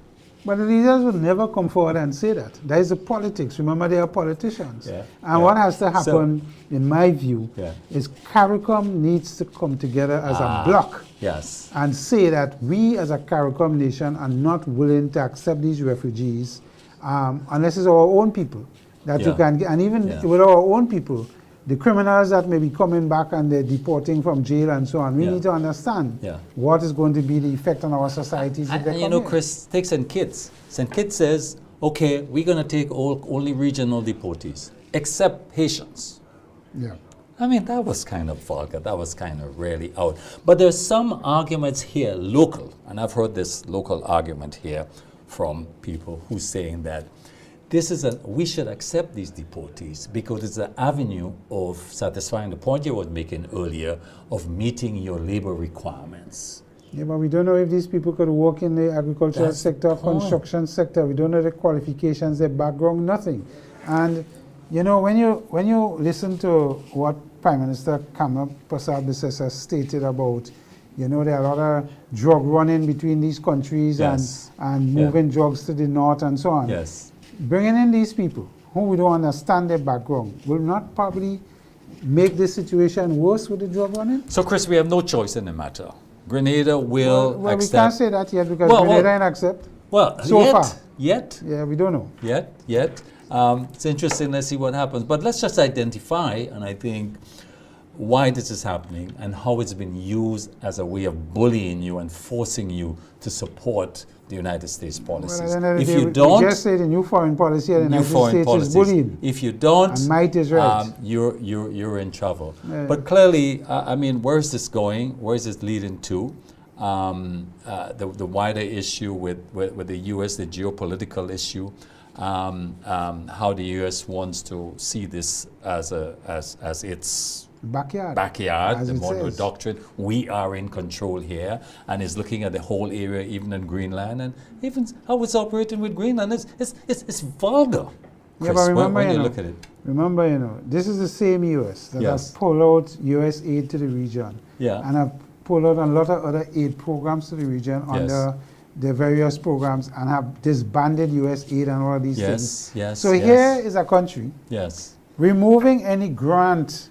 But the leaders would never come forward and say that. That is the politics. Remember, they are politicians. Yeah, And what has to happen, in my view, is CARICOM needs to come together as a bloc. Yes. And say that we as a CARICOM nation are not willing to accept these refugees unless it's our own people that you can get. And even with our own people, the criminals that may be coming back and they're deporting from jail and so on, we need to understand what is going to be the effect on our societies if they and come you know, here. Chris, take St. Kitts. St. Kitts says, okay, we're going to take only regional deportees, except Haitians. Yeah. I mean, that was kind of vulgar. That was kind of really out. But there's some arguments here, local, and I've heard this local argument here from people who's saying that we should accept these deportees because it's an avenue of satisfying the point you were making earlier of meeting your labor requirements. Yeah, but we don't know if these people could work in the agricultural That's sector, the point. construction sector. We don't know the qualifications, their background, nothing. And you know, when you listen to what Prime Minister Kamla Persad-Bissessar stated about, you know, there are a lot of drug running between these countries and moving drugs to the north and so on. Yes. Bringing in these people who we don't understand their background will not probably make this situation worse with the drug running? So, Chris, we have no choice in the matter. Grenada will Well, we accept. can't say that yet because Grenada didn't accept. Well, So far. Yet. Yeah, we don't know. Yet. It's interesting. Let's see what happens. But let's just identify, and I think, why this is happening and how it's been used as a way of bullying you and forcing you to support the United States policies. Well, at the end of the If day, you we don't, just say the new foreign policy of the new United foreign States policies. is bullying. If you don't, And might is right. you're in trouble. Yeah. But clearly, I mean, where is this going? Where is this leading to? The wider issue with the U.S., the geopolitical issue, how the U.S. wants to see this as its Backyard. the as it Monroe says. Doctrine. We are in control here, and is looking at the whole area, even in Greenland, and even how it's operating with Greenland. It's vulgar. Yeah, Chris, but remember, when you you know, look at it. Remember, you know, this is the same U.S. that Yes. has pulled out U.S. aid to the region and have pulled out a lot of other aid programs to the region under the various programs and have disbanded U.S. aid and all of these things. So here is a country removing any grant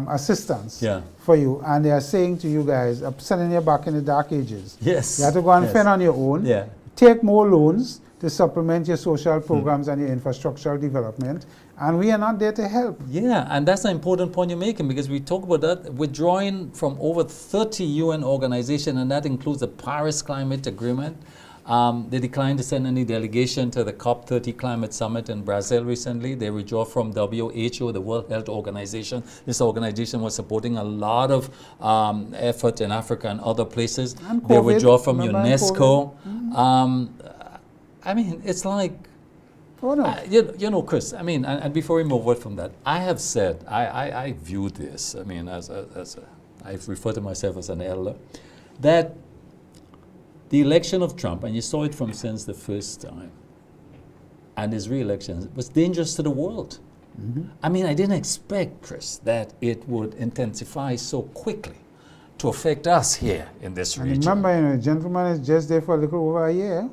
assistance for you, and they are saying to you guys, sending you back in the dark ages. You have to go and fend on your own, take more loans to supplement your social programs and your infrastructural development, and we are not there to help. Yeah, and that's an important point you're making, because we talk about that, withdrawing from over 30 UN organizations, and that includes the Paris Climate Agreement. They declined to send any delegation to the COP30 Climate Summit in Brazil recently. They withdrew from WHO, the World Health Organization. This organization was supporting a lot of effort in Africa and other places. And they withdrew from UNESCO. I mean, it's like, you know, Chris, I mean, and before we move on from that, I have said, I view this, I mean, I refer to myself as an elder, that the election of Trump, and you saw it from since the first time, and his re-election was dangerous to the world. I mean, I didn't expect, Chris, that it would intensify so quickly to affect us here in this region. Remember, you know, the gentleman is just there for a little over a year,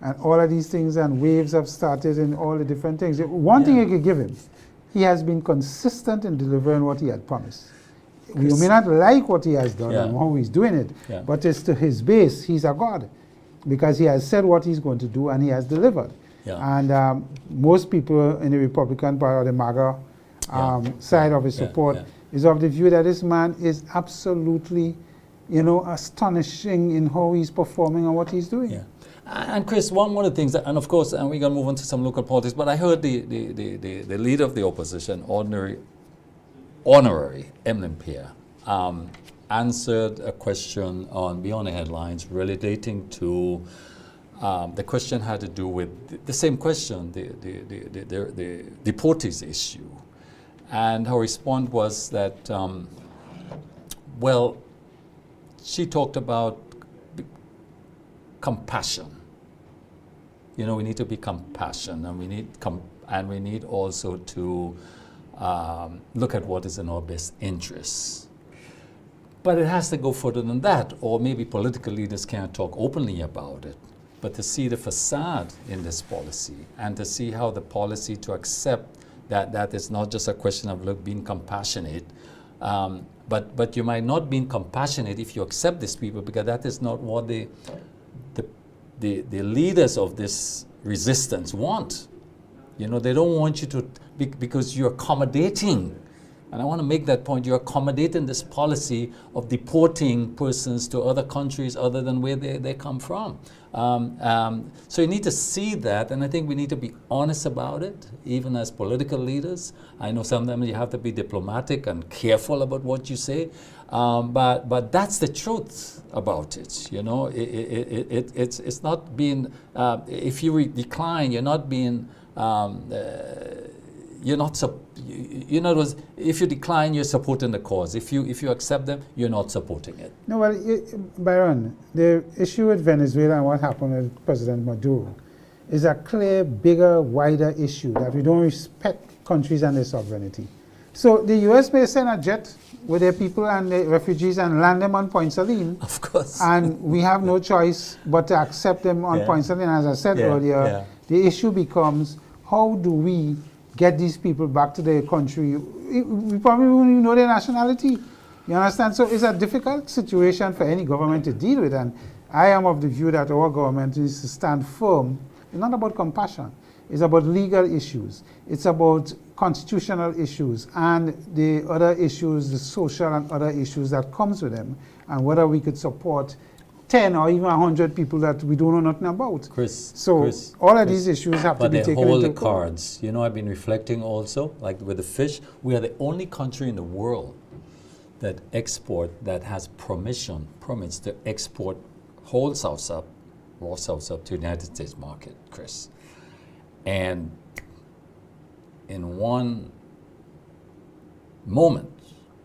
and all of these things and waves have started in all the different things. One thing you could give him, he has been consistent in delivering what he had promised. We may not like what he has done and how he's doing it, but it's to his base, he's a God, because he has said what he's going to do and he has delivered. And most people in the Republican Party, or the MAGA side of his support, is of the view that this man is absolutely, you know, astonishing in how he's performing and what he's doing. And Chris, one of the things, and of course, and we're going to move on to some local politics, but I heard the leader of the opposition, Honorary Emlyn Pierre, answered a question on Beyond the Headlines relating to, the question had to do with the same question, the deportees issue. And her response was that, well, she talked about compassion. you know, we need to be compassionate, and we need also to look at what is in our best interests. But it has to go further than that, or maybe political leaders can't talk openly about it. But to see the facade in this policy, and to see how the policy to accept that it's not just a question of being compassionate, but you might not be compassionate if you accept these people, because that is not what the leaders of this resistance want. You know, they don't want you to, because you're accommodating. And I want to make that point. You're accommodating this policy of deporting persons to other countries other than where they come from. So you need to see that, and I think we need to be honest about it, even as political leaders. I know sometimes you have to be diplomatic and careful about what you say, but that's the truth about it. You know, it's not being. If you decline, you're not being. You're not. In other words, if you decline, you're supporting the cause. If you accept them, you're not supporting it. No, well, Byron, the issue with Venezuela and what happened with President Maduro is a clear, bigger, wider issue that we don't respect countries and their sovereignty. So the U.S. may send a jet with their people and the refugees and land them on Point Saline. Of course. And we have no choice but to accept them on Point Saline. As I said earlier, the issue becomes, how do we get these people back to their country? We probably won't even know their nationality. You understand? So it's a difficult situation for any government to deal with. And I am of the view that our government needs to stand firm. It's not about compassion. It's about legal issues. It's about constitutional issues and the other issues, the social and other issues that comes with them, and whether we could support 10 or even 100 people that we don't know nothing about. Chris, all of these issues have to be taken into account. But they hold the cards. You know, I've been reflecting also, like with the fish, we are the only country in the world that has permits to export whole soursop, raw soursop, to the United States market, Chris. And in one moment,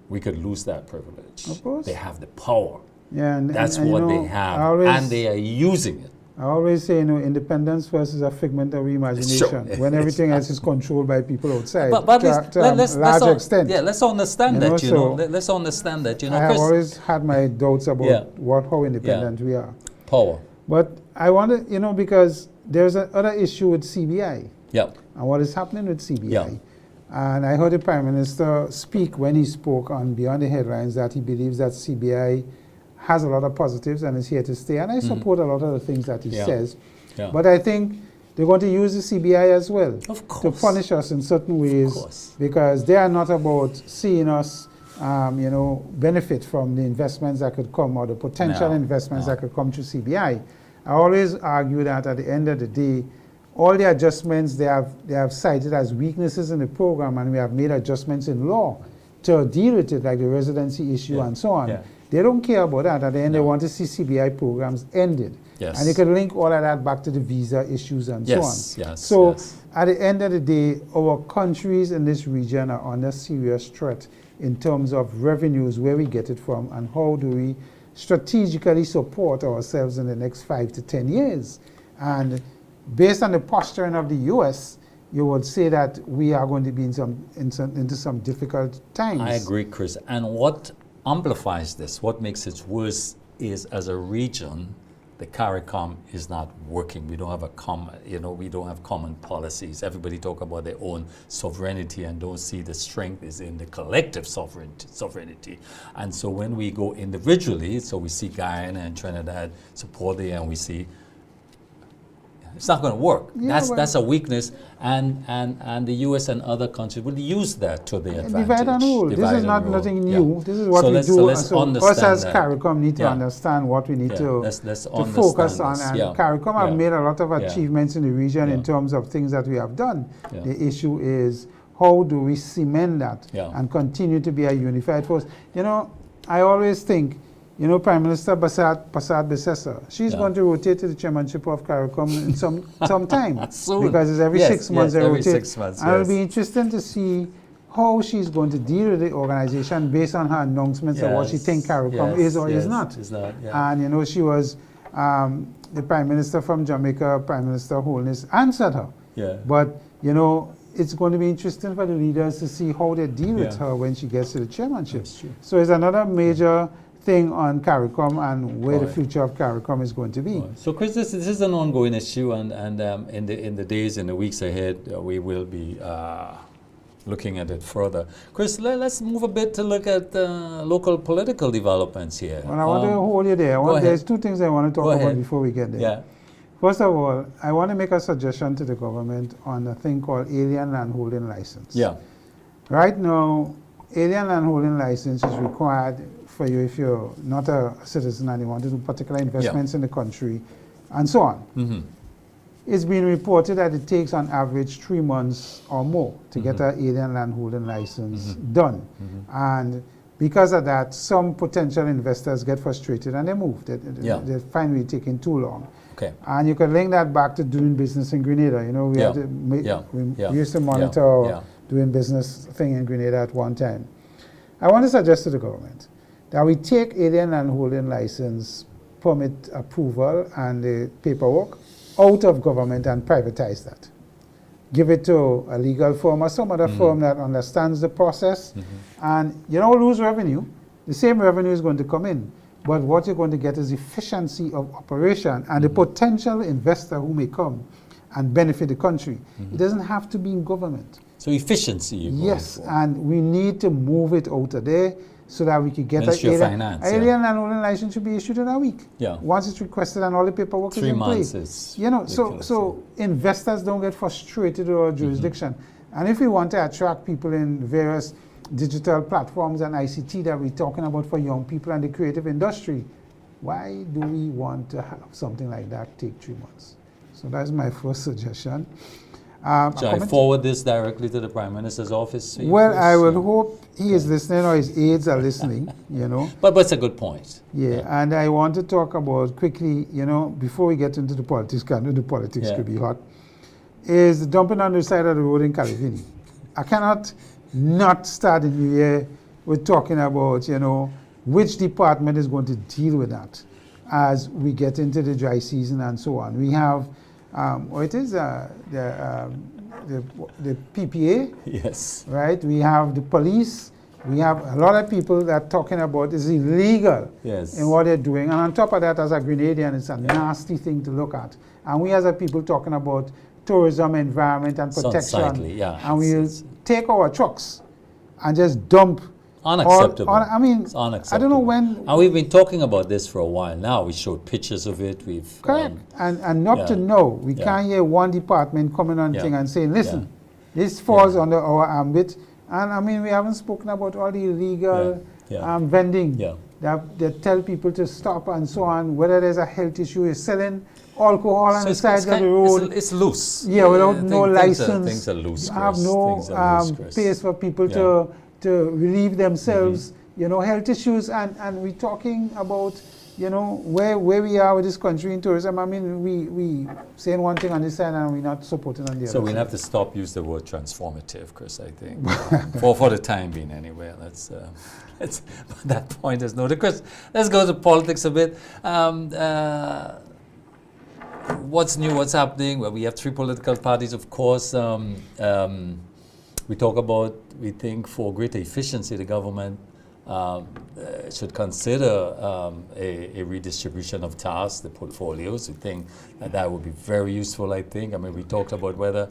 we could lose that privilege. Of course. They have the power. Yeah, That's what they have, and they are using it. I always say, independence first is a figment of imagination, when everything else is controlled by people outside. But to a large extent. Yeah, let's understand that. Let's understand that. I have always had my doubts about how independent we are. Power. But I want to, because there's another issue with CBI. Yeah. And what is happening with CBI. Yeah. And I heard the Prime Minister speak when he spoke on Beyond the Headlines that he believes that CBI has a lot of positives and is here to stay. And I support a lot of the things that he says. Yeah. But I think they're going to use the CBI as well to punish us in certain ways, because they are not about seeing us benefit from the investments that could come, or the potential investments that could come to CBI. I always argue that at the end of the day, all the adjustments they have cited as weaknesses in the program, and we have made adjustments in law to deal with it, like the residency issue and so on. Yeah. They don't care about that. At the end, they want to see CBI programs ended. Yes. And they can link all of that back to the visa issues and so on. Yes. So at the end of the day, our countries in this region are under serious threat in terms of revenues, where we get it from, and how do we strategically support ourselves in the next 5 to 10 years. And based on the posturing of the U.S., you would say that we are going to be into some difficult times. I agree, Chris. And what amplifies this, what makes it worse, is as a region, the CARICOM is not working. We don't have we don't have common policies. Everybody talk about their own sovereignty and don't see the strength is in the collective sovereignty. And so when we go individually, so we see Guyana and Trinidad support it, and we see it's not going to work. Yeah, that's a weakness, and the U.S. and other countries will use that to their advantage. Divide and rule. This is not nothing new. This is what we do. So us as CARICOM need to understand what we need to focus on. And CARICOM have made a lot of achievements in the region in terms of things that we have done. The issue is, how do we cement that and continue to be a unified force? I always think, Prime Minister Prasad Besesa, she's going to rotate to the chairmanship of CARICOM in some time. Soon. Because it's every 6 months they rotate. 6 months, and it'll be interesting to see how she's going to deal with the organization based on her announcements of what she thinks CARICOM is or is not. Is not, And, she was the Prime Minister from Jamaica, Prime Minister Holness, answered her. Yeah. But, you know, it's going to be interesting for the leaders to see how they deal with Yeah. her when she gets to the chairmanship. That's true. So it's another major thing on CARICOM and where the Right. future of CARICOM is going to be. So, Chris, this is an ongoing issue, and in the days and the weeks ahead, we will be looking at it further. Chris, let's move a bit to look at local political developments here. Well, I want to hold you there. go There's ahead. two things I want to Go talk about ahead. before we get there. Yeah. First of all, I want to make a suggestion to the government on a thing called alien land holding license. Yeah. Right now, alien land holding license is required for you if you're not a citizen and you want to do particular investments in the country and so on. Mm-hmm. It's been reported that it takes on average 3 months or more to get Mm-hmm. an alien land holding license done. And because of that, some potential investors get frustrated and they move. Yeah. They find it taking too long. Okay. And you can link that back to doing business in Grenada. You know, we, Yeah. had to Yeah. we used to monitor Yeah. doing business thing in Grenada at one time. I want to suggest to the government that we take alien land holding license, permit approval and the paperwork out of government and privatize that. Give it to a legal firm or some other firm that understands the process, and you don't lose revenue. The same revenue is going to come in, but what you're going to get is efficiency of operation and the potential investor who may come and benefit the country. It doesn't have to be in government. So efficiency. You're going Yes, for. and we need to move it out of there so that we could get Ministry of Finance, yeah. alien land holding license should be issued in a week. Yeah. Once it's requested and all the paperwork 3 is in months place. is You know, ridiculous, so investors don't get frustrated with our jurisdiction. And if we want to attract people in various digital platforms and ICT that we're talking about for young people and the creative industry, why do we want to have something like that take 3 months? So that's my first suggestion. A Shall I comment? forward this directly to the Prime Minister's office? Well, Chris? I would hope he is listening or his aides are listening, you know. But it's a good point. Yeah, and I want to talk about quickly, you know, before we get into the politics, because I know the politics Yeah. could be hot, is the dumping on the side of the road in Calivini. I cannot not start the new year with talking about, you know, which department is going to deal with that as we get into the dry season and so on. We have, the PPA, Yes. right? We have the police. We have a lot of people that are talking about it's illegal Yes. in what they're doing. And on top of that, as a Grenadian, it's a nasty thing to look at. And we as a people talking about tourism, environment, and It's protection. unsightly, yeah. And It's- we'll it's take our trucks and just dump. Unacceptable. I mean, It's I don't know unacceptable. when. And we've been talking about this for a while now. We showed pictures of it. We've Correct. And not to yeah. know. We Yeah. can't hear one department coming on Yeah. thing and saying, listen, this falls under our ambit. And I mean, we haven't spoken about all the illegal Yeah. Yeah. vending Yeah. that tell people to stop and so on, whether there's a health issue, is selling alcohol on So the it's sides of kind- the road. It's loose. Yeah, without no Things license. Things are loose. You have Chris. no Things are loose, Chris. space for people Yeah. to relieve themselves, you know, health issues. And we're talking about, you know, where we are with this country in tourism. I mean, we saying one thing on this side and we're not supporting on the So other we'll side. have to stop use the word transformative, Chris. I think for the time being, anyway. Let's at that point. There's no. Chris, let's go to politics a bit. What's new? What's happening? Well, we have 3 political parties, of course. We talk about. We think for greater efficiency, the government should consider a redistribution of tasks, the portfolios. We think that would be very useful, I think. I mean, we talked about whether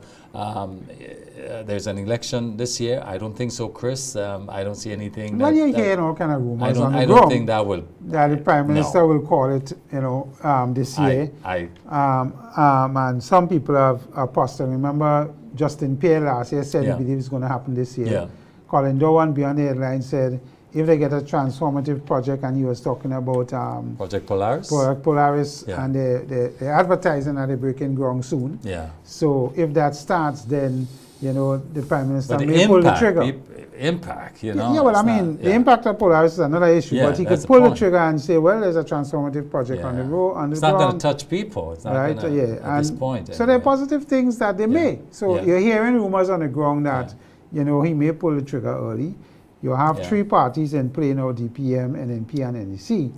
there's an election this year. I don't think so, Chris. I don't see anything. Well, you're that- hearing all kind of rumors on the I ground don't think that will. that the Prime No. Minister will call it, you know, this year. And some people are posting. Remember, Justin Pierre last year said Yeah. he believes it's going to happen this year. Yeah. Colin Dowan, beyond the headline, said if they get a transformative project, and he was talking about Project Polaris? Polaris, Yeah. and they're advertising that they're breaking ground soon. Yeah. So if that starts, then, you know, the Prime Minister But the may pull the impact, trigger. impact, you know. Yeah, well, I it's mean, not- the yeah. impact of Polaris is another issue, Yeah, but he could that's the pull the point. trigger and say, well, there's a transformative project on the Yeah. road, on the It's not going to ground. touch people. It's not Right, gonna, yeah. at this And point. so there are anyway. positive things that they may. So Yeah. you're hearing rumors on the ground that, Yeah. you know, he may pull the trigger early. You have Yeah. 3 parties in play now, DPM, NNP, and NEC.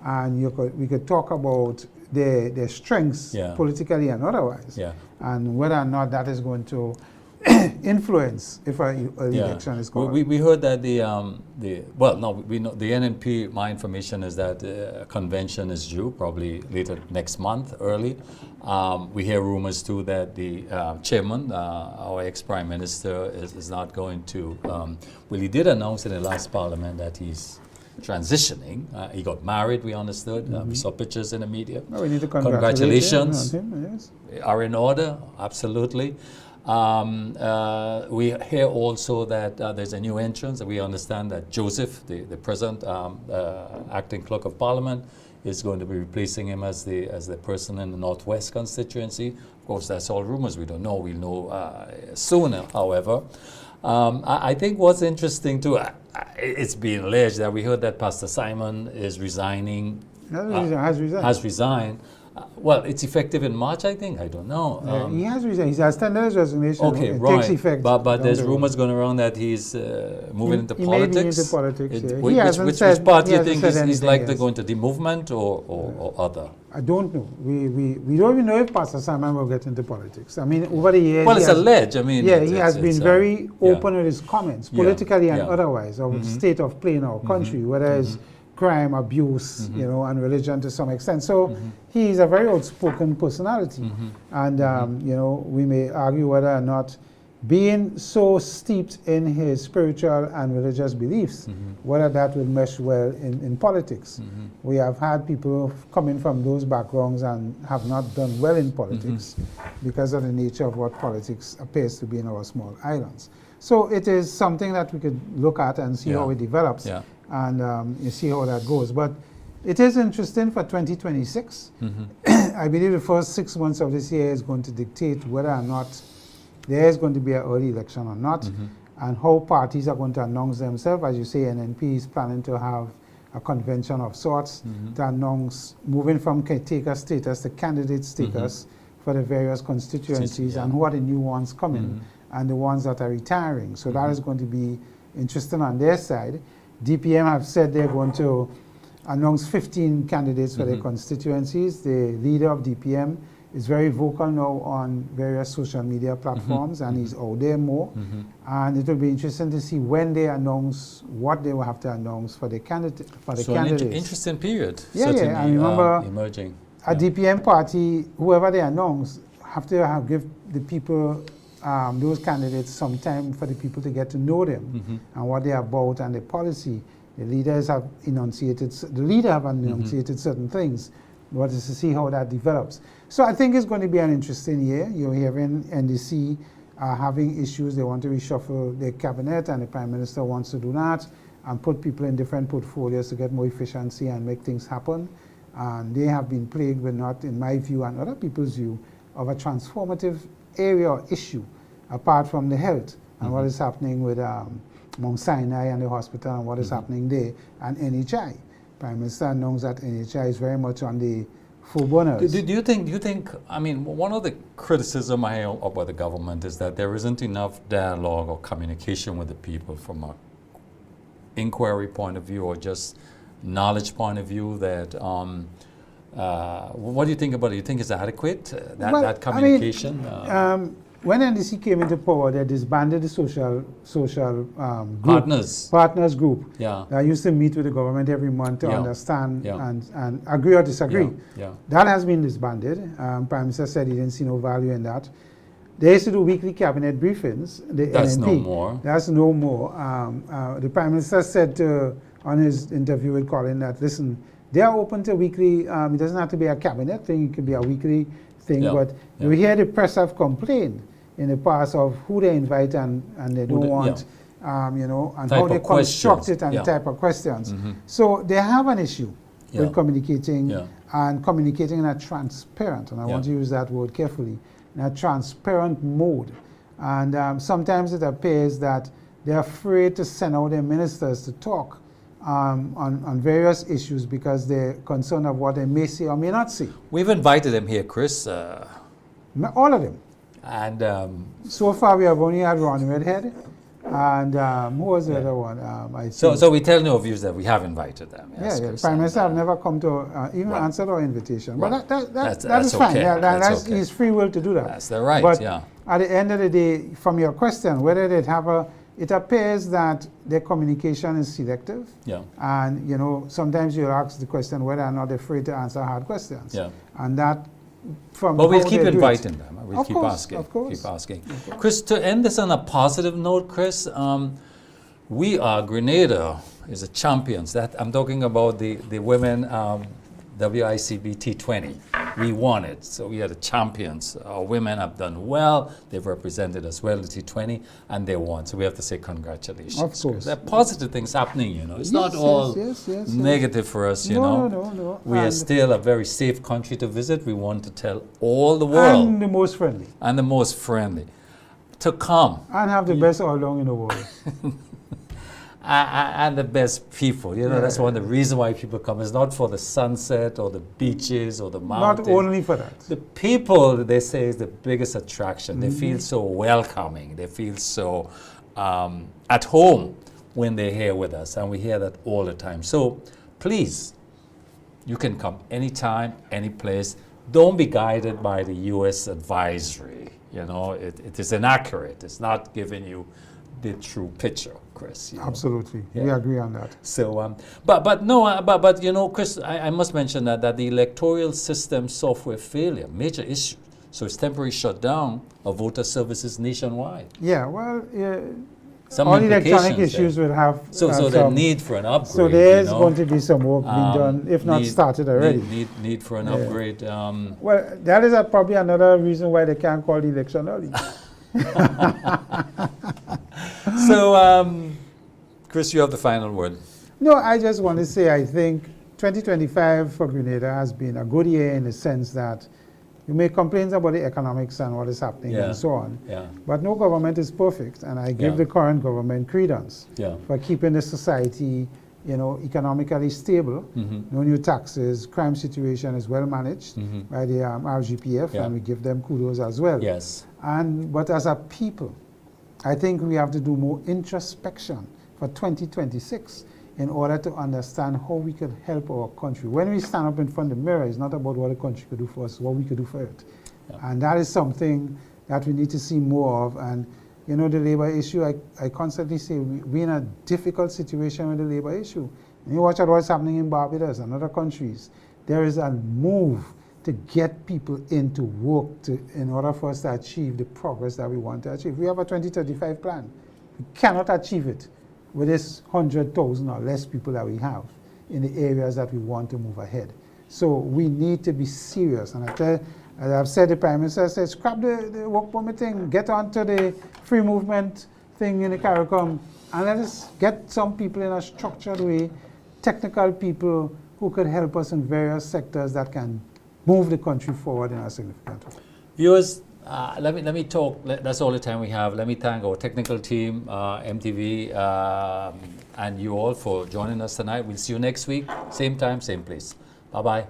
And we could talk about their strengths Yeah. politically and otherwise. Yeah. And whether or not that is going to influence if an election is called. We heard that we know the NNP. My information is that a convention is due probably later next month, early. We hear rumors too that the chairman, our ex-prime minister, is not going to. Well, he did announce in the last parliament that he's transitioning. He got married, we understood. We saw pictures in the media. Oh, we need to Congratulations. him, yes. Are in order, absolutely. We hear also that there's a new entrance. We understand that Joseph, the present acting clerk of parliament, is going to be replacing him as the person in the Northwest constituency. Of course, that's all rumors. We don't know. We'll know sooner, however. I think what's interesting too, it's been alleged that we heard that Pastor Simon is resigning. Has resigned. Has resigned. Well, it's effective in March, I think. I don't know. He has resigned. He has tendered his resignation. Okay, it right. takes effect. But there's down the road. rumors going around that he's moving into He politics. may be into politics. Yeah. He Which hasn't which said- part do he you hasn't think said he's anything likely else. going to the movement or other? I don't know. We don't even know if Pastor Simon will get into politics. I mean, over the years. Well, he it's has- alleged. I mean, Yeah, he has been very yeah. open with his comments, Yeah, politically and yeah. otherwise, of the state of play in our country, whether it's crime, abuse, and religion to some extent. So he's a very outspoken personality, and we may argue whether or not being so steeped in his spiritual and religious beliefs, whether that will mesh well in politics. We have had people coming from those backgrounds and have not done well in politics because of the nature of what politics appears to be in our small islands. So it is something that we could look at and see how it develops, Yeah. and you see how that goes. But it is interesting for 2026. I believe the first 6 months of this year is going to dictate whether or not there is going to be an early election or not, and how parties are going to announce themselves. As you say, NNP is planning to have a convention of sorts to announce moving from caretaker status to candidate status for the various constituencies, Yeah. and who are the new ones coming and the ones that are retiring. So that is going to be interesting on their side. DPM have said they're going to announce 15 candidates for their constituencies. The leader of DPM is very vocal now on various social media platforms, and he's out there more. And it will be interesting to see when they announce what they will have to announce for the candidate So candidates. an interesting period. Yeah, certainly, I remember emerging. a DPM party, whoever they announce, have to give the people, those candidates, some time for the people to get to know them and what they're about and the policy. The leaders have enunciated, certain things, but it's to see how that develops. So I think it's going to be an interesting year. You're hearing NDC having issues. They want to reshuffle their cabinet, and the Prime Minister wants to do that and put people in different portfolios to get more efficiency and make things happen. And they have been plagued with not, in my view and other people's view, of a transformative area or issue apart from the health and what is happening with Mount Sinai and the hospital and what is happening there, and NHI. Prime Minister knows that NHI is very much on the forerunners. Do you think, I mean, one of the criticism I have about the government is that there isn't enough dialogue or communication with the people from an inquiry point of view or just knowledge point of view that, what do you think about it? Do you think it's adequate, that communication? When NDC came into power, they disbanded the social group, partners group. Yeah. That used to meet with the government every month to understand and agree or disagree. Yeah. That has been disbanded. Prime Minister said he didn't see no value in that. They used to do weekly cabinet briefings. That's NNP. no more. That's no more. The Prime Minister said on his interview with Colin that, listen, they are open to weekly, it doesn't have to be a cabinet thing, it could be a weekly thing, but you hear the press have complained in the past of who they invite and they don't want, and how they construct it and type of questions. So they have an issue with communicating and communicating in a transparent, and I want to use that word carefully, in a transparent mode. And sometimes it appears that they're afraid to send out their ministers to talk on various issues because they're concerned of what they may say or may not say. We've invited them here, Chris. All of them. And so far we have only had Ron Redhead, And who was the Yeah. other one? I So, think- so we tell no views that we have invited them. yeah, Yes, yeah. Chris, Prime and, Minister have never come to even right. answered our invitation. Right. But that That's is fine. okay. Yeah, That's okay. his free will to do that. That's their right, But yeah. at the end of the day, from your question, whether they have it appears that their communication is selective. Yeah. And, you know, sometimes you ask the question whether or not they're afraid to answer hard questions. Yeah. And that, from But we'll how keep they do it- inviting them. We'll Of keep course, asking. of course. Keep asking. Chris, to end this on a positive note, Chris, we are Grenada is a champions. That I'm talking about the women WICB T20. We won it, so we are the champions. Our women have done well. They've represented us well the T20, and they won. So we have to say congratulations. Of course. Chris. There are positive things happening. You know, it's Yes, not all yes. negative for us. You No, know, no. we are And- still a very safe country to visit. We want to tell all the world And the most friendly. and the most friendly to come And have the best all along in the world. and the best people. You know, Yeah. that's one of the reasons why people come. It's not for the sunset or the beaches or the mountains. Not only for that. The people, they say, is the biggest attraction. They Mm-hmm. feel so welcoming. They feel so at home when they're here with us, and we hear that all the time. So please, you can come anytime, any place. Don't be guided by the U.S. advisory. You know, it is inaccurate. It's not giving you the true picture, Chris. You know? Absolutely. We Yeah. agree on that. So, but you know, Chris, I must mention that the electoral system software failure, major issue. So it's temporary shutdown of voter services nationwide. Yeah, well, Some all electronic implications there. issues will have So the some, need for an upgrade. so there is you know, going to be some work being done, if not need- started already. Need for an Yeah. upgrade. Well, that is probably another reason why they can't call the election early. So, Chris, you have the final word. No, I just want to say I think 2025 for Grenada has been a good year in the sense that you make complaints about the economics and what is happening Yeah. and so on. Yeah, But no government is perfect, and I give Yeah. the current government credence yeah. for keeping the society, you know, economically stable. Mm-hmm. No new taxes, crime situation is well managed Mm-hmm. by the RGPF, Yeah. and we give them kudos as well. Yes. But as a people, I think we have to do more introspection for 2026 in order to understand how we could help our country. When we stand up in front of the mirror, it's not about what the country could do for us, what we could do for it. Yeah. And that is something that we need to see more of. And, you know, the labor issue, I constantly say we're in a difficult situation with the labor issue. And you watch at what's happening in Barbados and other countries. There is a move to get people into work in order for us to achieve the progress that we want to achieve. We have a 2035 plan. We cannot achieve it with this 100,000 or less people that we have in the areas that we want to move ahead. So we need to be serious. And as I've said, the Prime Minister said, scrap the work permit thing, get onto the free movement thing in the CARICOM, and let us get some people in a structured way, technical people who could help us in various sectors that can move the country forward in a significant way. Viewers, let me talk. That's all the time we have. Let me thank our technical team, MTV, and you all for joining us tonight. We'll see you next week, same time, same place. Bye-bye.